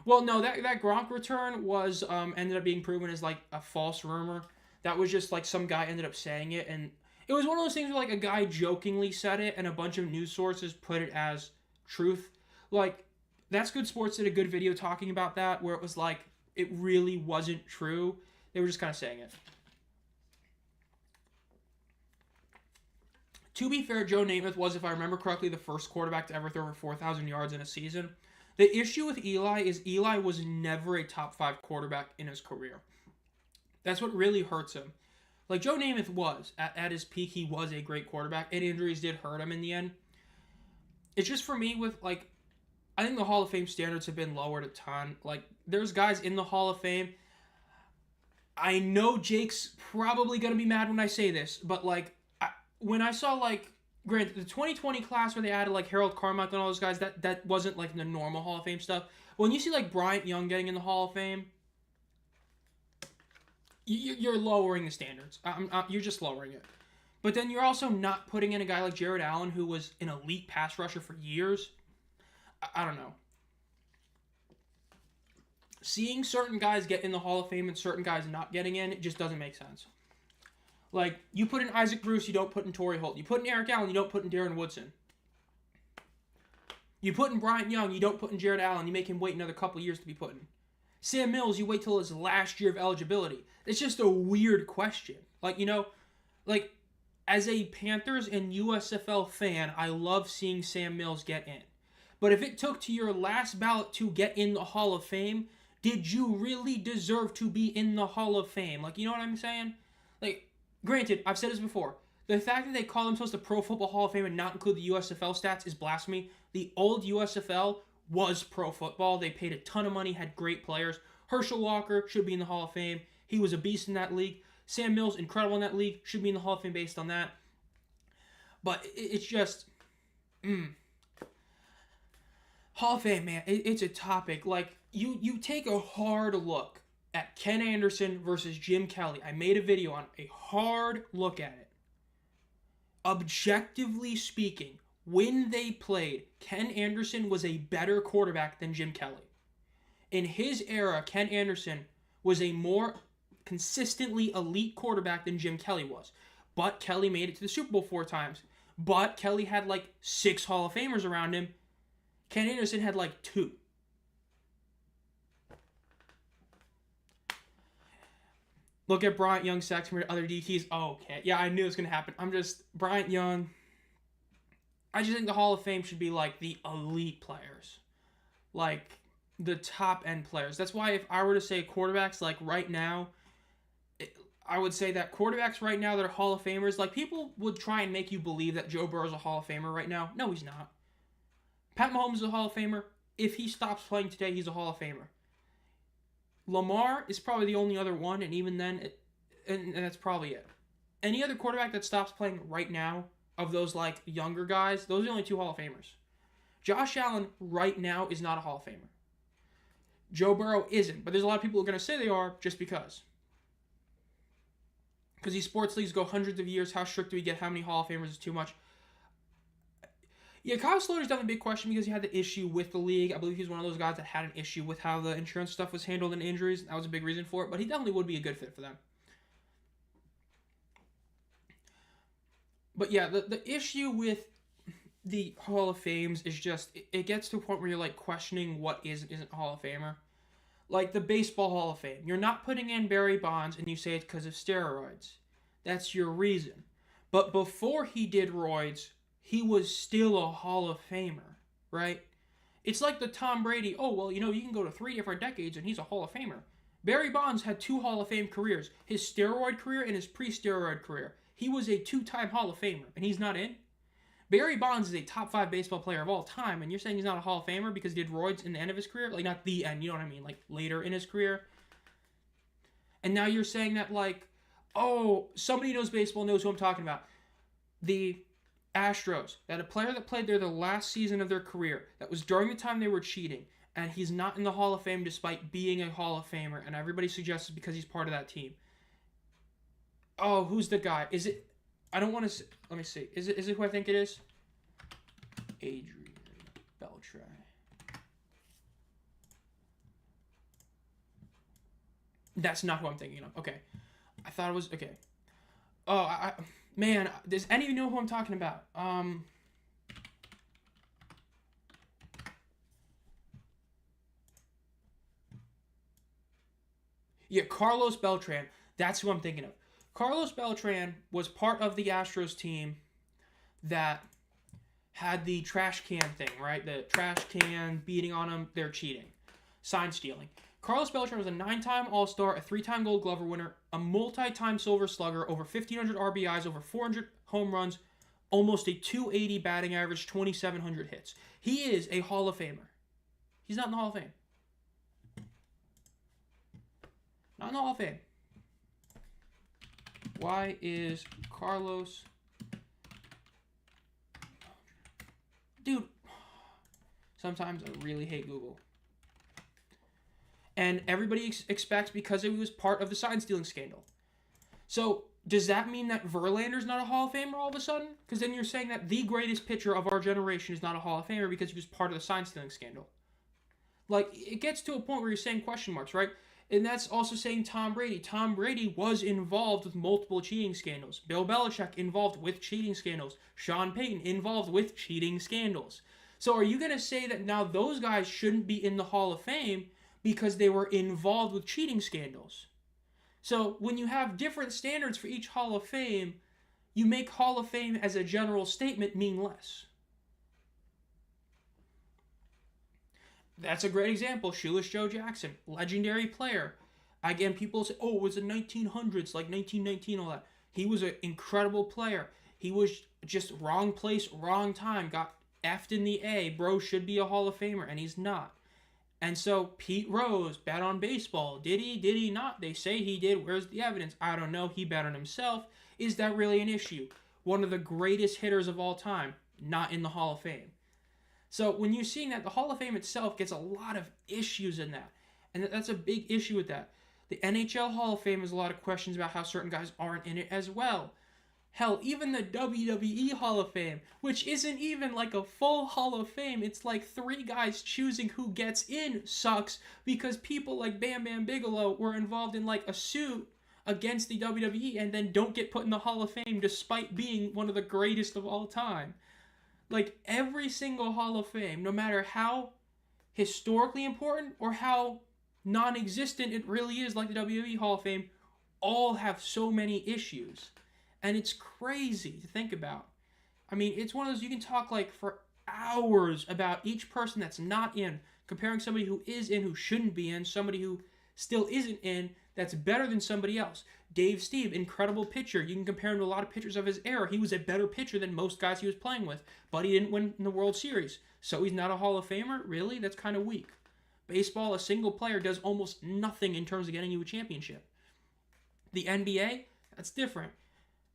Well, no, that Gronk return was ended up being proven as like a false rumor. That was just like some guy ended up saying it, and it was one of those things where like a guy jokingly said it, and a bunch of news sources put it as truth. Like, That's Good Sports did a good video talking about that, where it was like it really wasn't true. They were just kind of saying it. To be fair, Joe Namath was, if I remember correctly, the first quarterback to ever throw over 4,000 yards in a season. The issue with Eli is Eli was never a top 5 quarterback in his career. That's what really hurts him. Like, Joe Namath was. At his peak, he was a great quarterback, and injuries did hurt him in the end. It's just for me with, like, I think the Hall of Fame standards have been lowered a ton. Like, there's guys in the Hall of Fame. I know Jake's probably going to be mad when I say this, but, like, when I saw, like, granted, the 2020 class where they added, like, Harold Carmichael and all those guys, that wasn't, like, the normal Hall of Fame stuff. When you see, like, Bryant Young getting in the Hall of Fame, you're lowering the standards. You're just lowering it. But then you're also not putting in a guy like Jared Allen, who was an elite pass rusher for years. I don't know. Seeing certain guys get in the Hall of Fame and certain guys not getting in, it just doesn't make sense. Like, you put in Isaac Bruce, you don't put in Torrey Holt. You put in Eric Allen, you don't put in Darren Woodson. You put in Bryant Young, you don't put in Jared Allen. You make him wait another couple years to be put in. Sam Mills, you wait till his last year of eligibility. It's just a weird question. Like, you know, like, as a Panthers and USFL fan, I love seeing Sam Mills get in. But if it took to your last ballot to get in the Hall of Fame, did you really deserve to be in the Hall of Fame? Like, you know what I'm saying? Like, granted, I've said this before. The fact that they call themselves the Pro Football Hall of Fame and not include the USFL stats is blasphemy. The old USFL was pro football. They paid a ton of money, had great players. Herschel Walker should be in the Hall of Fame. He was a beast in that league. Sam Mills, incredible in that league, should be in the Hall of Fame based on that. But it's just... Hall of Fame, man, it's a topic. Like, you take a hard look at Ken Anderson versus Jim Kelly. I made a video on a hard look at it. Objectively speaking, when they played, Ken Anderson was a better quarterback than Jim Kelly. In his era, Ken Anderson was a more consistently elite quarterback than Jim Kelly was. But Kelly made it to the Super Bowl 4 times. But Kelly had like 6 Hall of Famers around him. Ken Anderson had like 2. Look at Bryant Young sacks compared to other DTs. Oh, okay. Yeah, I knew it was going to happen. Bryant Young. I just think the Hall of Fame should be like the elite players. Like the top end players. That's why if I were to say quarterbacks, like right now, I would say that quarterbacks right now that are Hall of Famers, like people would try and make you believe that Joe Burrow's a Hall of Famer right now. No, he's not. Pat Mahomes is a Hall of Famer. If he stops playing today, he's a Hall of Famer. Lamar is probably the only other one, and even then, and that's probably it. Any other quarterback that stops playing right now, of those like younger guys, those are the only 2 Hall of Famers. Josh Allen right now is not a Hall of Famer. Joe Burrow isn't, but there's a lot of people who are going to say they are just because. Because these sports leagues go hundreds of years. How strict do we get? How many Hall of Famers is too much? Yeah, Kyle Sloter's definitely a big question because he had the issue with the league. I believe he's one of those guys that had an issue with how the insurance stuff was handled and injuries. That was a big reason for it, but he definitely would be a good fit for them. But yeah, the issue with the Hall of Fames is just, it gets to a point where you're like questioning what is and isn't a Hall of Famer. Like the Baseball Hall of Fame. You're not putting in Barry Bonds and you say it's because of steroids. That's your reason. But before he did roids, he was still a Hall of Famer, right? It's like the Tom Brady, oh, well, you know, you can go to 3 different decades and he's a Hall of Famer. Barry Bonds had 2 Hall of Fame careers, his steroid career and his pre-steroid career. He was a 2-time Hall of Famer, and he's not in. Barry Bonds is a top 5 baseball player of all time, and you're saying he's not a Hall of Famer because he did roids in the end of his career? Like, not the end, you know what I mean? Like, later in his career. And now you're saying that, like, oh, somebody knows baseball knows who I'm talking about. The Astros, that a player that played there the last season of their career, that was during the time they were cheating, and he's not in the Hall of Fame despite being a Hall of Famer, and everybody suggests it's because he's part of that team. Oh, who's the guy? Is it... I don't want to... Let me see. Is it who I think it is? Adrian Beltre. That's not who I'm thinking of. Okay. I thought it was... Okay. Oh, man, does any of you know who I'm talking about? Yeah, Carlos Beltran. That's who I'm thinking of. Carlos Beltran was part of the Astros team that had the trash can thing, right? The trash can beating on them, they're cheating. Sign stealing. Carlos Beltran was a 9-time All-Star, a 3-time Gold Glover winner, a multi-time Silver Slugger, over 1,500 RBIs, over 400 home runs, almost a 280 batting average, 2,700 hits. He is a Hall of Famer. He's not in the Hall of Fame. Not in the Hall of Fame. Why is Carlos... Dude, sometimes I really hate Google. And everybody expects because he was part of the sign-stealing scandal. So, does that mean that Verlander's not a Hall of Famer all of a sudden? Because then you're saying that the greatest pitcher of our generation is not a Hall of Famer because he was part of the sign-stealing scandal. Like, it gets to a point where you're saying question marks, right? And that's also saying Tom Brady. Tom Brady was involved with multiple cheating scandals. Bill Belichick involved with cheating scandals. Sean Payton involved with cheating scandals. So are you going to say that now those guys shouldn't be in the Hall of Fame because they were involved with cheating scandals? So when you have different standards for each Hall of Fame, you make Hall of Fame as a general statement mean less. That's a great example. Shoeless Joe Jackson, legendary player. Again, people say, oh, it was the 1900s, like 1919, all that. He was an incredible player. He was just wrong place, wrong time, got F'd in the A. Bro should be a Hall of Famer, and he's not. And so Pete Rose bet on baseball. Did he? Did he not? They say he did. Where's the evidence? I don't know. He bet on himself. Is that really an issue? One of the greatest hitters of all time, not in the Hall of Fame. So when you're seeing that, the Hall of Fame itself gets a lot of issues in that. And that's a big issue with that. The NHL Hall of Fame has a lot of questions about how certain guys aren't in it as well. Hell, even the WWE Hall of Fame, which isn't even like a full Hall of Fame, it's like 3 guys choosing who gets in, sucks because people like Bam Bam Bigelow were involved in like a suit against the WWE and then don't get put in the Hall of Fame despite being one of the greatest of all time. Like, every single Hall of Fame, no matter how historically important or how non-existent it really is, like the WWE Hall of Fame, all have so many issues. And it's crazy to think about. I mean, it's one of those, you can talk like for hours about each person that's not in, comparing somebody who is in who shouldn't be in, somebody who still isn't in that's better than somebody else. Dave Steve, incredible pitcher. You can compare him to a lot of pitchers of his era. He was a better pitcher than most guys he was playing with, but he didn't win in the World Series. So he's not a Hall of Famer? Really? That's kind of weak. Baseball, a single player does almost nothing in terms of getting you a championship. The NBA, that's different.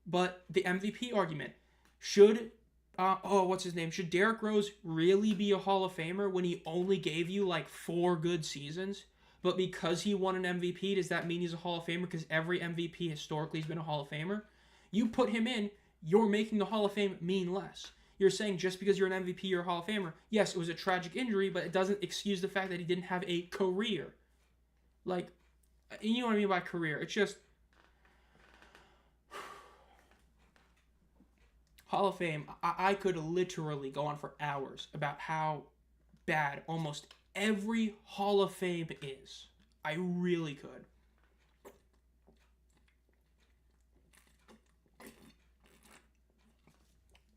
But the MVP argument, should, should Derrick Rose really be a Hall of Famer when he only gave you like 4 good seasons? But because he won an MVP, does that mean he's a Hall of Famer? Because every MVP historically has been a Hall of Famer. You put him in, you're making the Hall of Fame mean less. You're saying just because you're an MVP, you're a Hall of Famer. Yes, it was a tragic injury, but it doesn't excuse the fact that he didn't have a career. Like, you know what I mean by career. It's just... Hall of Fame, I could literally go on for hours about how bad almost every Hall of Fame is. I really could.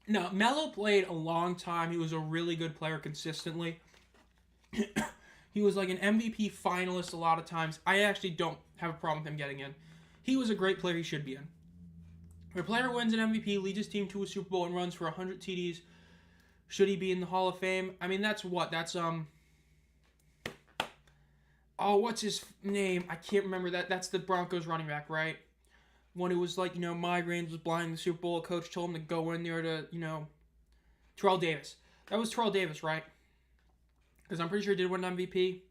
Now, Melo played a long time. He was a really good player consistently. He was like an MVP finalist a lot of times. I actually don't have a problem with him getting in. He was a great player. He should be in. If a player wins an MVP, leads his team to a Super Bowl, and runs for 100 TDs, should he be in the Hall of Fame? I mean, that's what? That's, oh, what's his name? I can't remember that. That's the Broncos running back, right? When it was like, migraines was blinding the Super Bowl, coach told him to go in there to, Terrell Davis. That was Terrell Davis, right? Because I'm pretty sure he did win an MVP,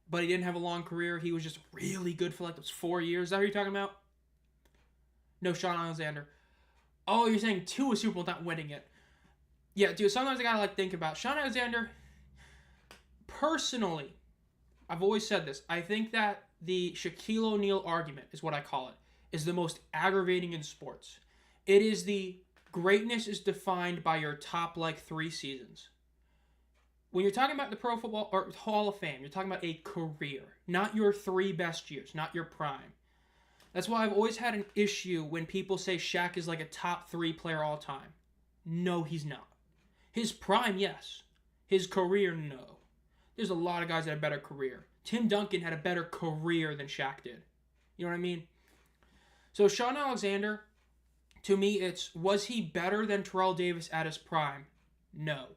but he didn't have a long career. He was just really good for like those 4 years. Is that who you're talking about? No, Shaun Alexander. Oh, you're saying to a Super Bowl, not winning it. Yeah, dude, sometimes I gotta think about Shaun Alexander. Personally, I've always said this. I think that the Shaquille O'Neal argument is what I call it, is the most aggravating in sports. It is the greatness is defined by your top 3 seasons. When you're talking about the Pro Football or Hall of Fame, you're talking about a career, not your 3 best years, not your prime. That's why I've always had an issue when people say Shaq is like a top 3 player all time. No, he's not. His prime, yes. His career, no. There's a lot of guys that had a better career. Tim Duncan had a better career than Shaq did. You know what I mean? So Shaun Alexander, to me, was he better than Terrell Davis at his prime? No.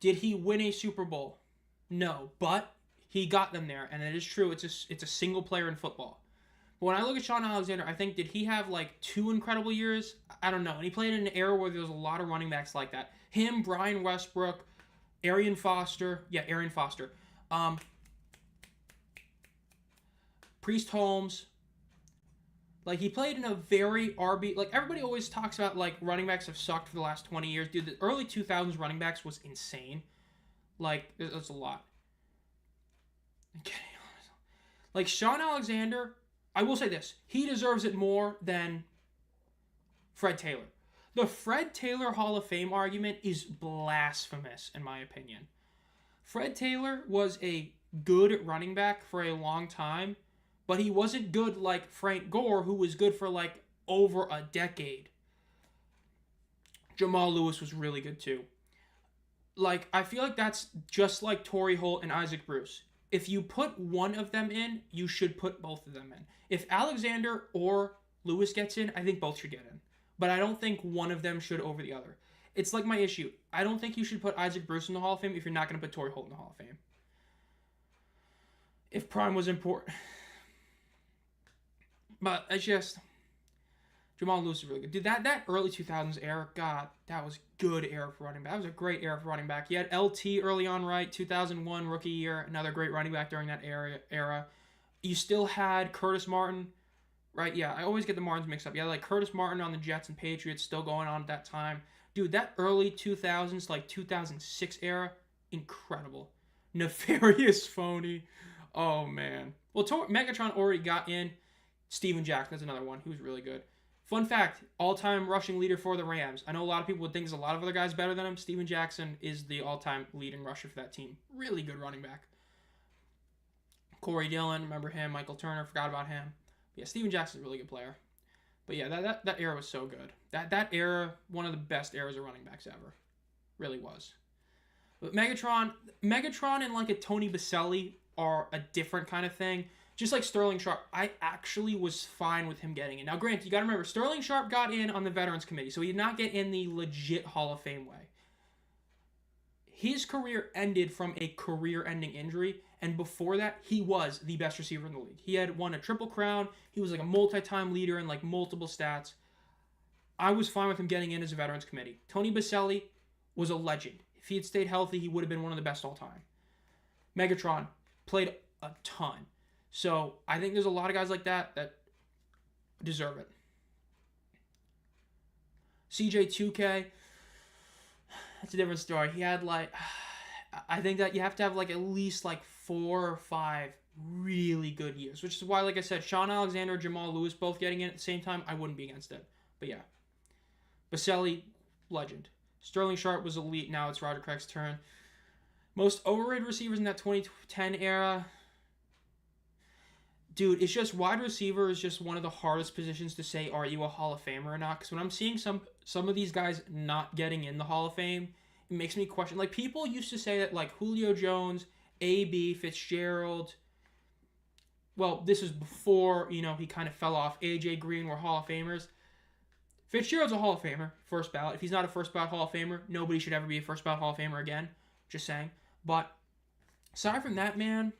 Did he win a Super Bowl? No. But he got them there, and it is true. It's a single player in football. But when I look at Shaun Alexander, I think, did he have 2 incredible years? I don't know. And he played in an era where there was a lot of running backs like that. Him, Brian Westbrook, Arian Foster. Yeah, Arian Foster. Priest Holmes. He played in a very RB... everybody always talks about, running backs have sucked for the last 20 years. Dude, the early 2000s running backs was insane. That's a lot. Okay. Shaun Alexander, I will say this. He deserves it more than Fred Taylor. The Fred Taylor Hall of Fame argument is blasphemous, in my opinion. Fred Taylor was a good running back for a long time, but he wasn't good like Frank Gore, who was good for over a decade. Jamal Lewis was really good too. I feel like that's just like Torrey Holt and Isaac Bruce. If you put one of them in, you should put both of them in. If Alexander or Lewis gets in, I think both should get in. But I don't think one of them should over the other. It's like my issue. I don't think you should put Isaac Bruce in the Hall of Fame if you're not going to put Torrey Holt in the Hall of Fame. If prime was important. But it's just... Jamal Lewis is really good. Dude, that early 2000s era, God, that was good era for running back. That was a great era for running back. You had LT early on, right? 2001 rookie year, another great running back during that era. You still had Curtis Martin, right? Yeah, I always get the Martins mixed up. You had Curtis Martin on the Jets and Patriots still going on at that time. Dude, that early 2000s, 2006 era, incredible. Nefarious Phony. Oh, man. Well, Megatron already got in. Steven Jackson, that's another one. He was really good. Fun fact, all-time rushing leader for the Rams. I know a lot of people would think there's a lot of other guys better than him. Steven Jackson is the all-time leading rusher for that team. Really good running back. Corey Dillon, remember him. Michael Turner, forgot about him. But yeah, Steven Jackson's a really good player. But yeah, that era was so good. That era, one of the best eras of running backs ever. Really was. But Megatron and a Tony Baselli are a different kind of thing. Just like Sterling Sharp, I actually was fine with him getting in. Now, granted, you got to remember, Sterling Sharp got in on the Veterans Committee, so he did not get in the legit Hall of Fame way. His career ended from a career-ending injury, and before that, he was the best receiver in the league. He had won a Triple Crown. He was a multi-time leader in multiple stats. I was fine with him getting in as a Veterans Committee. Tony Baselli was a legend. If he had stayed healthy, he would have been one of the best all time. Megatron played a ton. So, I think there's a lot of guys like that deserve it. CJ2K, that's a different story. He had I think that you have to have at least 4 or 5 really good years, which is why, like I said, Shaun Alexander, Jamal Lewis both getting in at the same time, I wouldn't be against it. But yeah. Baselli, legend. Sterling Sharp was elite. Now it's Roger Craig's turn. Most overrated receivers in that 2010 era... Dude, it's just wide receiver is just one of the hardest positions to say, are you a Hall of Famer or not? Because when I'm seeing some of these guys not getting in the Hall of Fame, it makes me question. People used to say that, Julio Jones, A.B., Fitzgerald, well, this was before, he kind of fell off. A.J. Green were Hall of Famers. Fitzgerald's a Hall of Famer, first ballot. If he's not a first ballot Hall of Famer, nobody should ever be a first ballot Hall of Famer again. Just saying. But aside from that, man,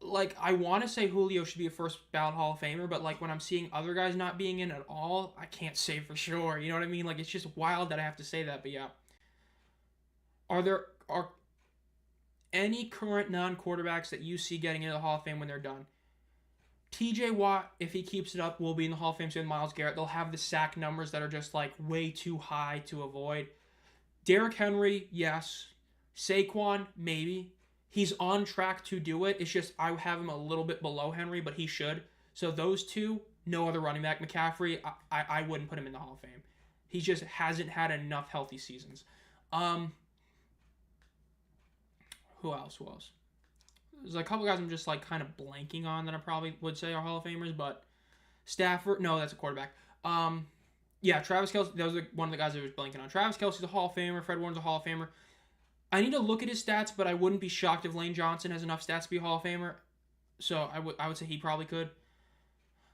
like, I want to say Julio should be a first ballot Hall of Famer, but like when I'm seeing other guys not being in at all, I can't say for sure. You know what I mean? Like, it's just wild that I have to say that. But yeah, are any current non-quarterbacks that you see getting into the Hall of Fame when they're done? TJ Watt, if he keeps it up, will be in the Hall of Fame soon. Myles Garrett, they'll have the sack numbers that are just like way too high to avoid. Derrick Henry, yes. Saquon, maybe. He's on track to do it. It's just I have him a little bit below Henry, but he should. So those two, no other running back. McCaffrey, I wouldn't put him in the Hall of Fame. He just hasn't had enough healthy seasons. Who else? There's a couple guys I'm just like kind of blanking on that I probably would say are Hall of Famers, but Stafford, no, that's a quarterback. Yeah, Travis Kelce, that was one of the guys I was blanking on. Travis Kelce's a Hall of Famer. Fred Warner's a Hall of Famer. I need to look at his stats, but I wouldn't be shocked if Lane Johnson has enough stats to be a Hall of Famer. So I would say he probably could.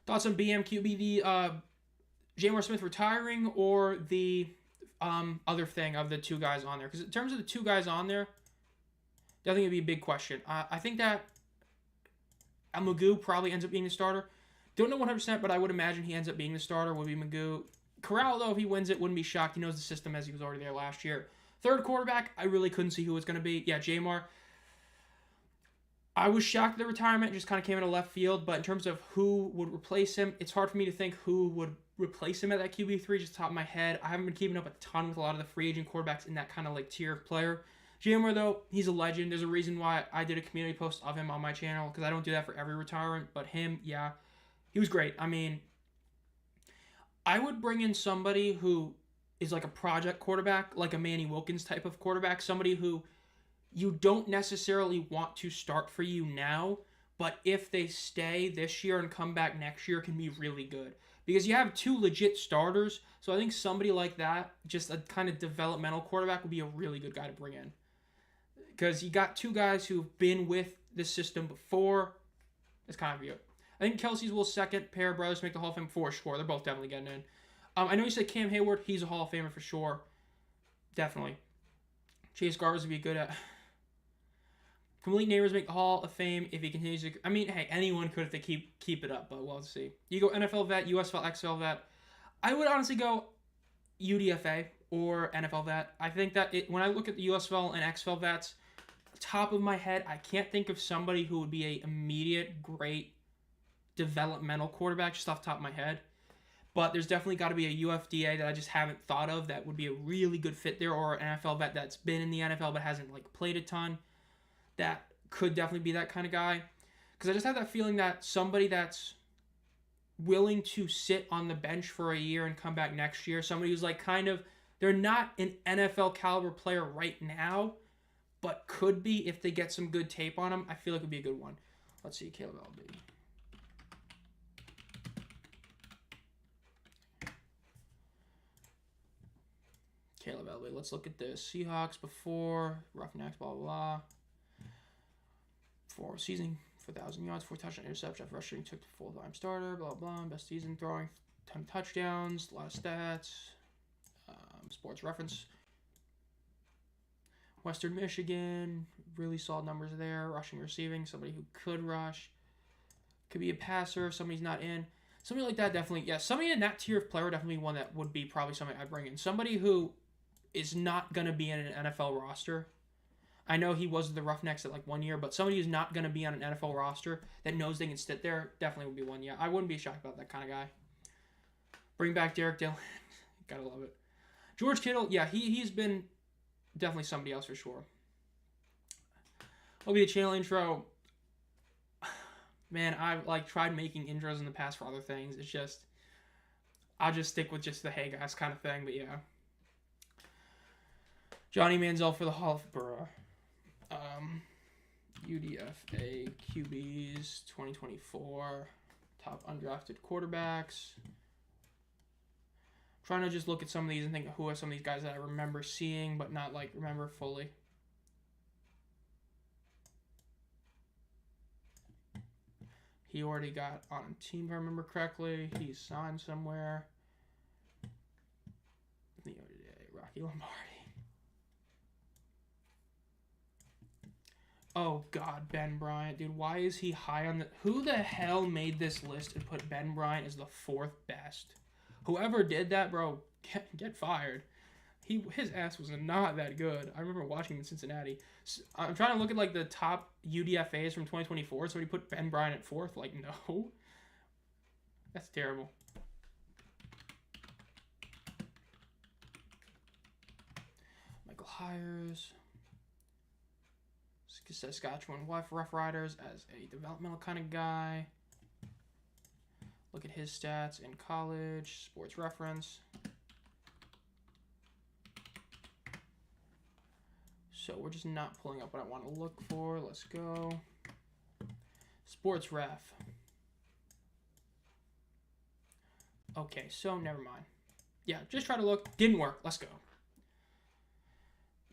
Thoughts on BMQB, the J.R. Smith retiring, or the other thing of the two guys on there? Because in terms of the two guys on there, definitely would be a big question. I think that Magoo probably ends up being the starter. Don't know 100%, but I would imagine he ends up being the starter. Would be Magoo. Corral, though, if he wins it, wouldn't be shocked. He knows the system as he was already there last year. Third quarterback, I really couldn't see who it was going to be. Yeah, Jamar. I was shocked at the retirement. It just kind of came out of left field. But in terms of who would replace him, it's hard for me to think who would replace him at that QB3, just top of my head. I haven't been keeping up a ton with a lot of the free agent quarterbacks in that kind of like tier of player. Jamar, though, he's a legend. There's a reason why I did a community post of him on my channel, because I don't do that for every retirement. But him, yeah, he was great. I mean, I would bring in somebody who is like a project quarterback, like a Manny Wilkins type of quarterback, somebody who you don't necessarily want to start for you now, but if they stay this year and come back next year, can be really good. Because you have two legit starters, so I think somebody like that, just a kind of developmental quarterback, would be a really good guy to bring in. Because you got two guys who've been with the system before. That's kind of it. I think Kelsey's will second pair of brothers to make the Hall of Fame for sure. They're both definitely getting in. I know you said Cam Hayward. He's a Hall of Famer for sure. Definitely. Chase Garbers would be good at. Can Malik Neighbors make the Hall of Fame if he continues to... I mean, hey, anyone could if they keep it up, but we'll see. You go NFL vet, USFL, XFL vet. I would honestly go UDFA or NFL vet. I think that when I look at the USFL and XFL vets, top of my head, I can't think of somebody who would be a immediate, great developmental quarterback just off the top of my head. But there's definitely got to be a UFDA that I just haven't thought of that would be a really good fit there, or an NFL vet that's been in the NFL but hasn't like played a ton. That could definitely be that kind of guy. Because I just have that feeling that somebody that's willing to sit on the bench for a year and come back next year, somebody who's like kind of, they're not an NFL caliber player right now, but could be if they get some good tape on them, I feel like it would be a good one. Let's see, Caleb LB. Caleb Elway. Let's look at this. Seahawks before, Roughnecks, blah, blah, blah. For season, 4,000 yards, 4 touchdown interception, rushing, took the full-time starter, blah, blah. Best season throwing, 10 touchdowns, a lot of stats. Sports reference. Western Michigan, really solid numbers there. Rushing, receiving, somebody who could rush. Could be a passer, somebody's not in. Somebody like that definitely, yeah, somebody in that tier of player definitely one that would be probably somebody I'd bring in. Somebody who is not going to be in an NFL roster. I know he was the Roughnecks at like 1 year, but somebody who's not going to be on an NFL roster that knows they can sit there definitely would be one. Yeah, I wouldn't be shocked about that kind of guy. Bring back Derek Dillon. Gotta love it. George Kittle, yeah, he's been definitely somebody else for sure. Will be the channel intro. Man, I've like tried making intros in the past for other things. It's just, I'll just stick with just the hey guys kind of thing, but yeah. Johnny Manziel for the Hall of Fame. UDFA QBs 2024. Top undrafted quarterbacks. I'm trying to just look at some of these and think of who are some of these guys that I remember seeing, but not like remember fully. He already got on a team, if I remember correctly. He's signed somewhere. Rocky Lombardi. Oh, God, Ben Bryant. Dude, why is he high on the... Who the hell made this list and put Ben Bryant as the 4th best? Whoever did that, bro, get fired. His ass was not that good. I remember watching him in Cincinnati. I'm trying to look at, like, the top UDFAs from 2024. Somebody put Ben Bryant at 4th. Like, no. That's terrible. Michael Hires. Saskatchewan Rough Riders as a developmental kind of guy. Look at his stats in college. Sports Reference. So we're just not pulling up what I want to look for. Let's go. Sports Ref. Okay, so never mind. Yeah, just try to look. Didn't work. Let's go.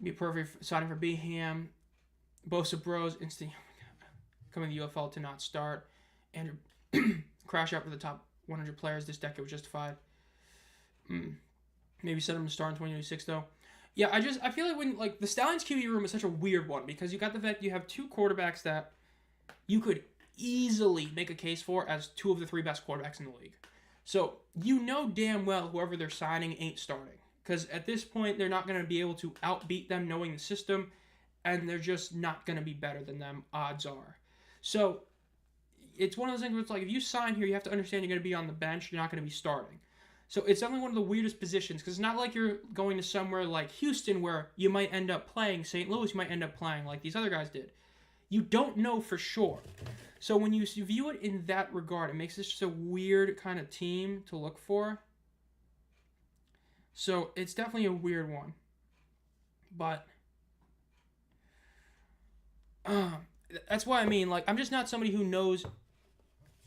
Be perfect signing for Beham. Bosa Bros instantly coming to the UFL to not start. Andrew crash out for the top 100 players this decade was justified. Maybe set him to start in 2026 though. Yeah, I feel like when the Stallions QB room is such a weird one because you got the fact you have 2 quarterbacks that you could easily make a case for as 2 of the 3 best quarterbacks in the league. So you know damn well whoever they're signing ain't starting because at this point they're not going to be able to outbeat them knowing the system. And they're just not going to be better than them, odds are. So, it's one of those things where it's like, if you sign here, you have to understand you're going to be on the bench. You're not going to be starting. So, it's definitely one of the weirdest positions. Because it's not like you're going to somewhere like Houston where you might end up playing. St. Louis, you might end up playing like these other guys did. You don't know for sure. So, when you view it in that regard, it makes this just a weird kind of team to look for. So, it's definitely a weird one. But... that's why I mean, I'm just not somebody who knows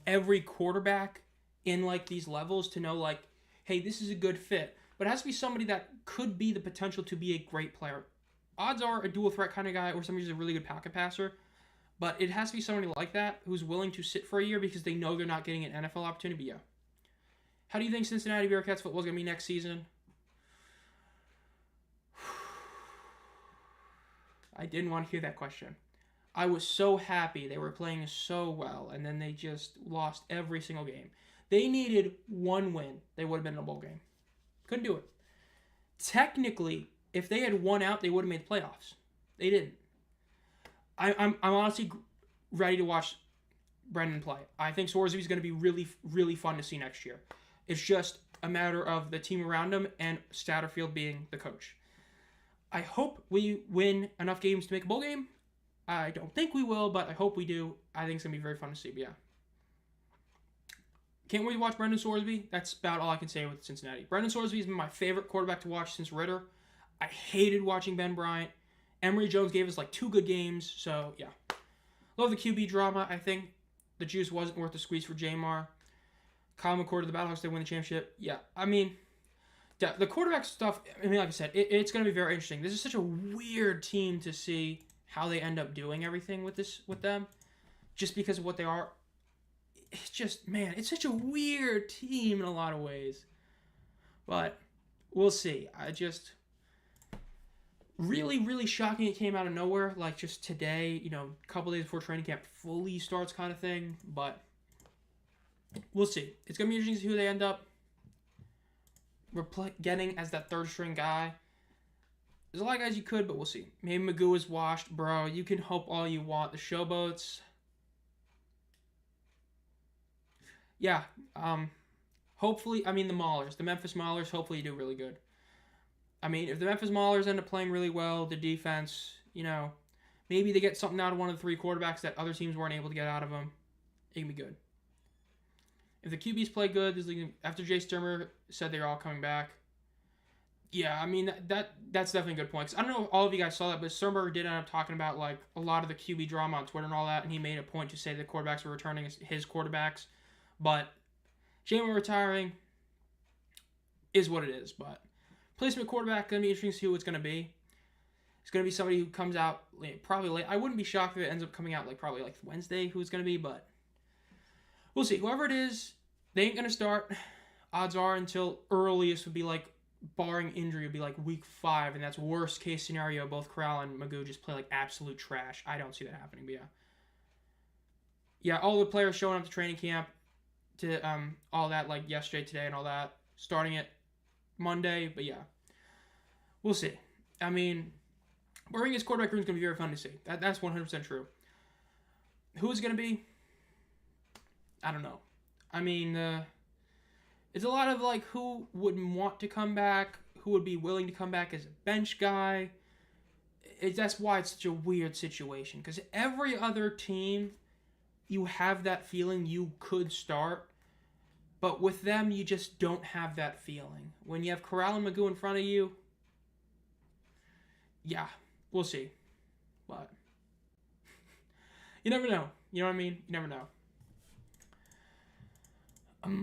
every quarterback in, these levels to know, hey, this is a good fit. But it has to be somebody that could be the potential to be a great player. Odds are a dual threat kind of guy or somebody who's a really good pocket passer. But it has to be somebody like that who's willing to sit for a year because they know they're not getting an NFL opportunity. Yeah. How do you think Cincinnati Bearcats football is going to be next season? I didn't want to hear that question. I was so happy they were playing so well, and then they just lost every single game. They needed 1 win. They would have been in a bowl game. Couldn't do it. Technically, if they had won out, they would have made the playoffs. They didn't. I'm honestly ready to watch Brendan play. I think Sorsby's going to be really, really fun to see next year. It's just a matter of the team around him and Satterfield being the coach. I hope we win enough games to make a bowl game. I don't think we will, but I hope we do. I think it's going to be very fun to see, but yeah. Can't wait to watch Brendan Sorsby. That's about all I can say with Cincinnati. Brendan Sorsby has been my favorite quarterback to watch since Ritter. I hated watching Ben Bryant. Emory Jones gave us 2 good games, so yeah. Love the QB drama. I think the juice wasn't worth the squeeze for Jamar. Kyle McCord to the Battlehawks, they win the championship. Yeah, I mean, the quarterback stuff, like I said, it's going to be very interesting. This is such a weird team to see how they end up doing everything with them, just because of what they are. It's just, man, it's such a weird team in a lot of ways. But we'll see. I just really, really shocking it came out of nowhere, just today, a couple days before training camp fully starts kind of thing. But we'll see. It's going to be interesting to see who they end up getting as that 3rd string guy. There's a lot of guys you could, but we'll see. Maybe Magoo is washed, bro. You can hope all you want. The Showboats. Yeah. Hopefully, the Maulers. The Memphis Maulers, hopefully do really good. If the Memphis Maulers end up playing really well, the defense, maybe they get something out of one of the 3 quarterbacks that other teams weren't able to get out of them. It can be good. If the QBs play good, after Jay Sturmer said they're all coming back, yeah, that's definitely a good point. 'Cause I don't know if all of you guys saw that, but Sternberger did end up talking about a lot of the QB drama on Twitter and all that, and he made a point to say the quarterbacks were returning as his quarterbacks. But Jamar retiring is what it is. But placement quarterback going to be interesting to see who it's going to be. It's going to be somebody who comes out probably late. I wouldn't be shocked if it ends up coming out probably Wednesday who it's going to be, but we'll see. Whoever it is, they ain't going to start, odds are, until earliest would be like, barring injury, would be like week 5, and that's worst case scenario. Both Corral and Magoo just play like absolute trash. I don't see that happening, but yeah. Yeah, all the players showing up to training camp to all that, like yesterday, today, and all that, starting it Monday, but yeah. We'll see. I mean, Mourinho's quarterback room is going to be very fun to see. That's 100% true. Who is going to be? I don't know. I mean, it's a lot of like who would want to come back, who would be willing to come back as a bench guy. That's why it's such a weird situation, because every other team, you have that feeling you could start, but with them, you just don't have that feeling. When you have Corral and Magoo in front of you, yeah, we'll see. But you never know. You know what I mean? You never know.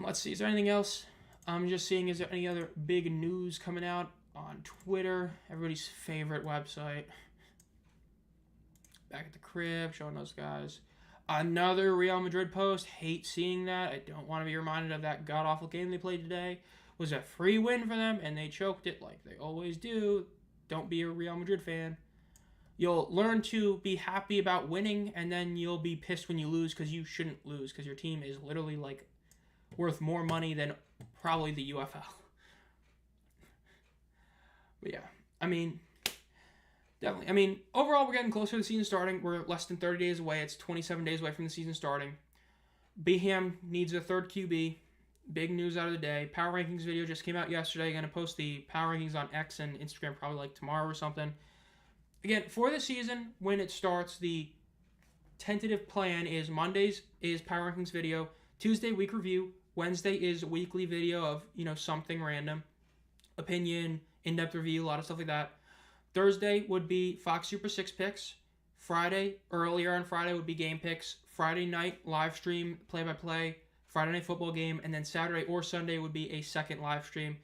Let's see. Is there anything else? I'm just seeing, is there any other big news coming out on Twitter? Everybody's favorite website. Back at the crib, showing those guys. Another Real Madrid post. Hate seeing that. I don't want to be reminded of that god-awful game they played today. It was a free win for them, and they choked it like they always do. Don't be a Real Madrid fan. You'll learn to be happy about winning, and then you'll be pissed when you lose, because you shouldn't lose, because your team is literally like worth more money than probably the UFL. But yeah, I mean, definitely. I mean, overall, we're getting closer to the season starting. We're less than 30 days away. It's 27 days away from the season starting. Beham needs a third QB. Big news out of the day. Power rankings video just came out yesterday. Going to post the power rankings on X and Instagram probably like tomorrow or something. Again, for the season, when it starts, the tentative plan is Mondays is power rankings video, Tuesday week review, Wednesday is weekly video of, something random, opinion, in-depth review, a lot of stuff like that. Thursday would be Fox Super 6 picks. Earlier on Friday would be game picks. Friday night live stream, play-by-play. Friday night football game, and then Saturday or Sunday would be a second live stream.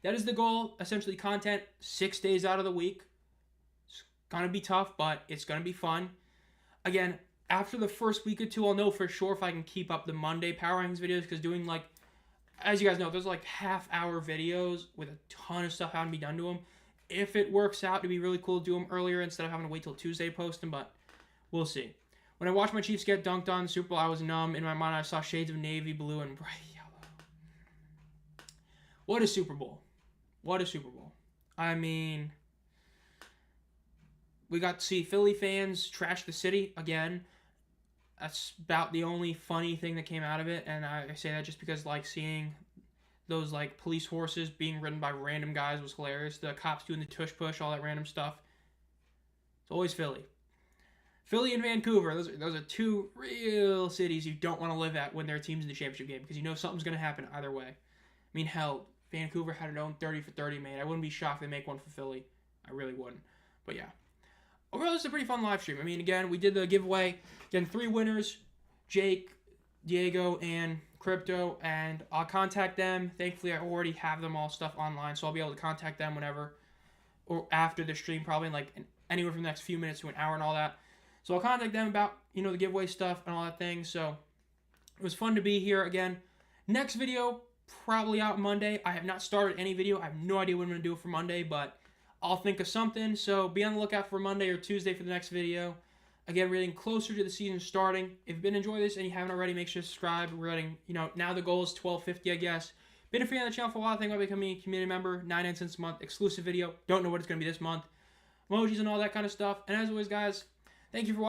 That is the goal, essentially content 6 days out of the week. It's going to be tough, but it's going to be fun. Again, after the first week or two, I'll know for sure if I can keep up the Monday Power Rankings videos, because doing like, as you guys know, there's like half-hour videos with a ton of stuff having to be done to them. If it works out, it'd be really cool to do them earlier instead of having to wait till Tuesday to post them, but we'll see. When I watched my Chiefs get dunked on in the Super Bowl, I was numb. In my mind, I saw shades of navy, blue, and bright yellow. What a Super Bowl. What a Super Bowl. I mean, we got to see Philly fans trash the city again. That's about the only funny thing that came out of it, and I say that just because, like, seeing those, like, police horses being ridden by random guys was hilarious. The cops doing the tush-push, all that random stuff. It's always Philly. Philly and Vancouver, those are two real cities you don't want to live at when their team's in the championship game, because you know something's going to happen either way. I mean, hell, Vancouver had their own 30 for 30 made. I wouldn't be shocked if they make one for Philly. I really wouldn't. But yeah. Overall, this is a pretty fun live stream. I mean, again, we did the giveaway. Again, 3 winners, Jake, Diego, and Crypto, and I'll contact them. Thankfully, I already have them all stuff online, so I'll be able to contact them whenever, or after the stream, probably in like anywhere from the next few minutes to an hour and all that. So I'll contact them about, the giveaway stuff and all that thing. So it was fun to be here again. Next video, probably out Monday. I have not started any video. I have no idea what I'm going to do for Monday, but I'll think of something. So be on the lookout for Monday or Tuesday for the next video. Again, we're getting closer to the season starting. If you've been enjoying this and you haven't already, make sure to subscribe. We're getting, now the goal is 1250, I guess. Been a fan of the channel for a while. I think I'll become a community member. 99 cents a month. Exclusive video. Don't know what it's going to be this month. Emojis and all that kind of stuff. And as always, guys, thank you for watching.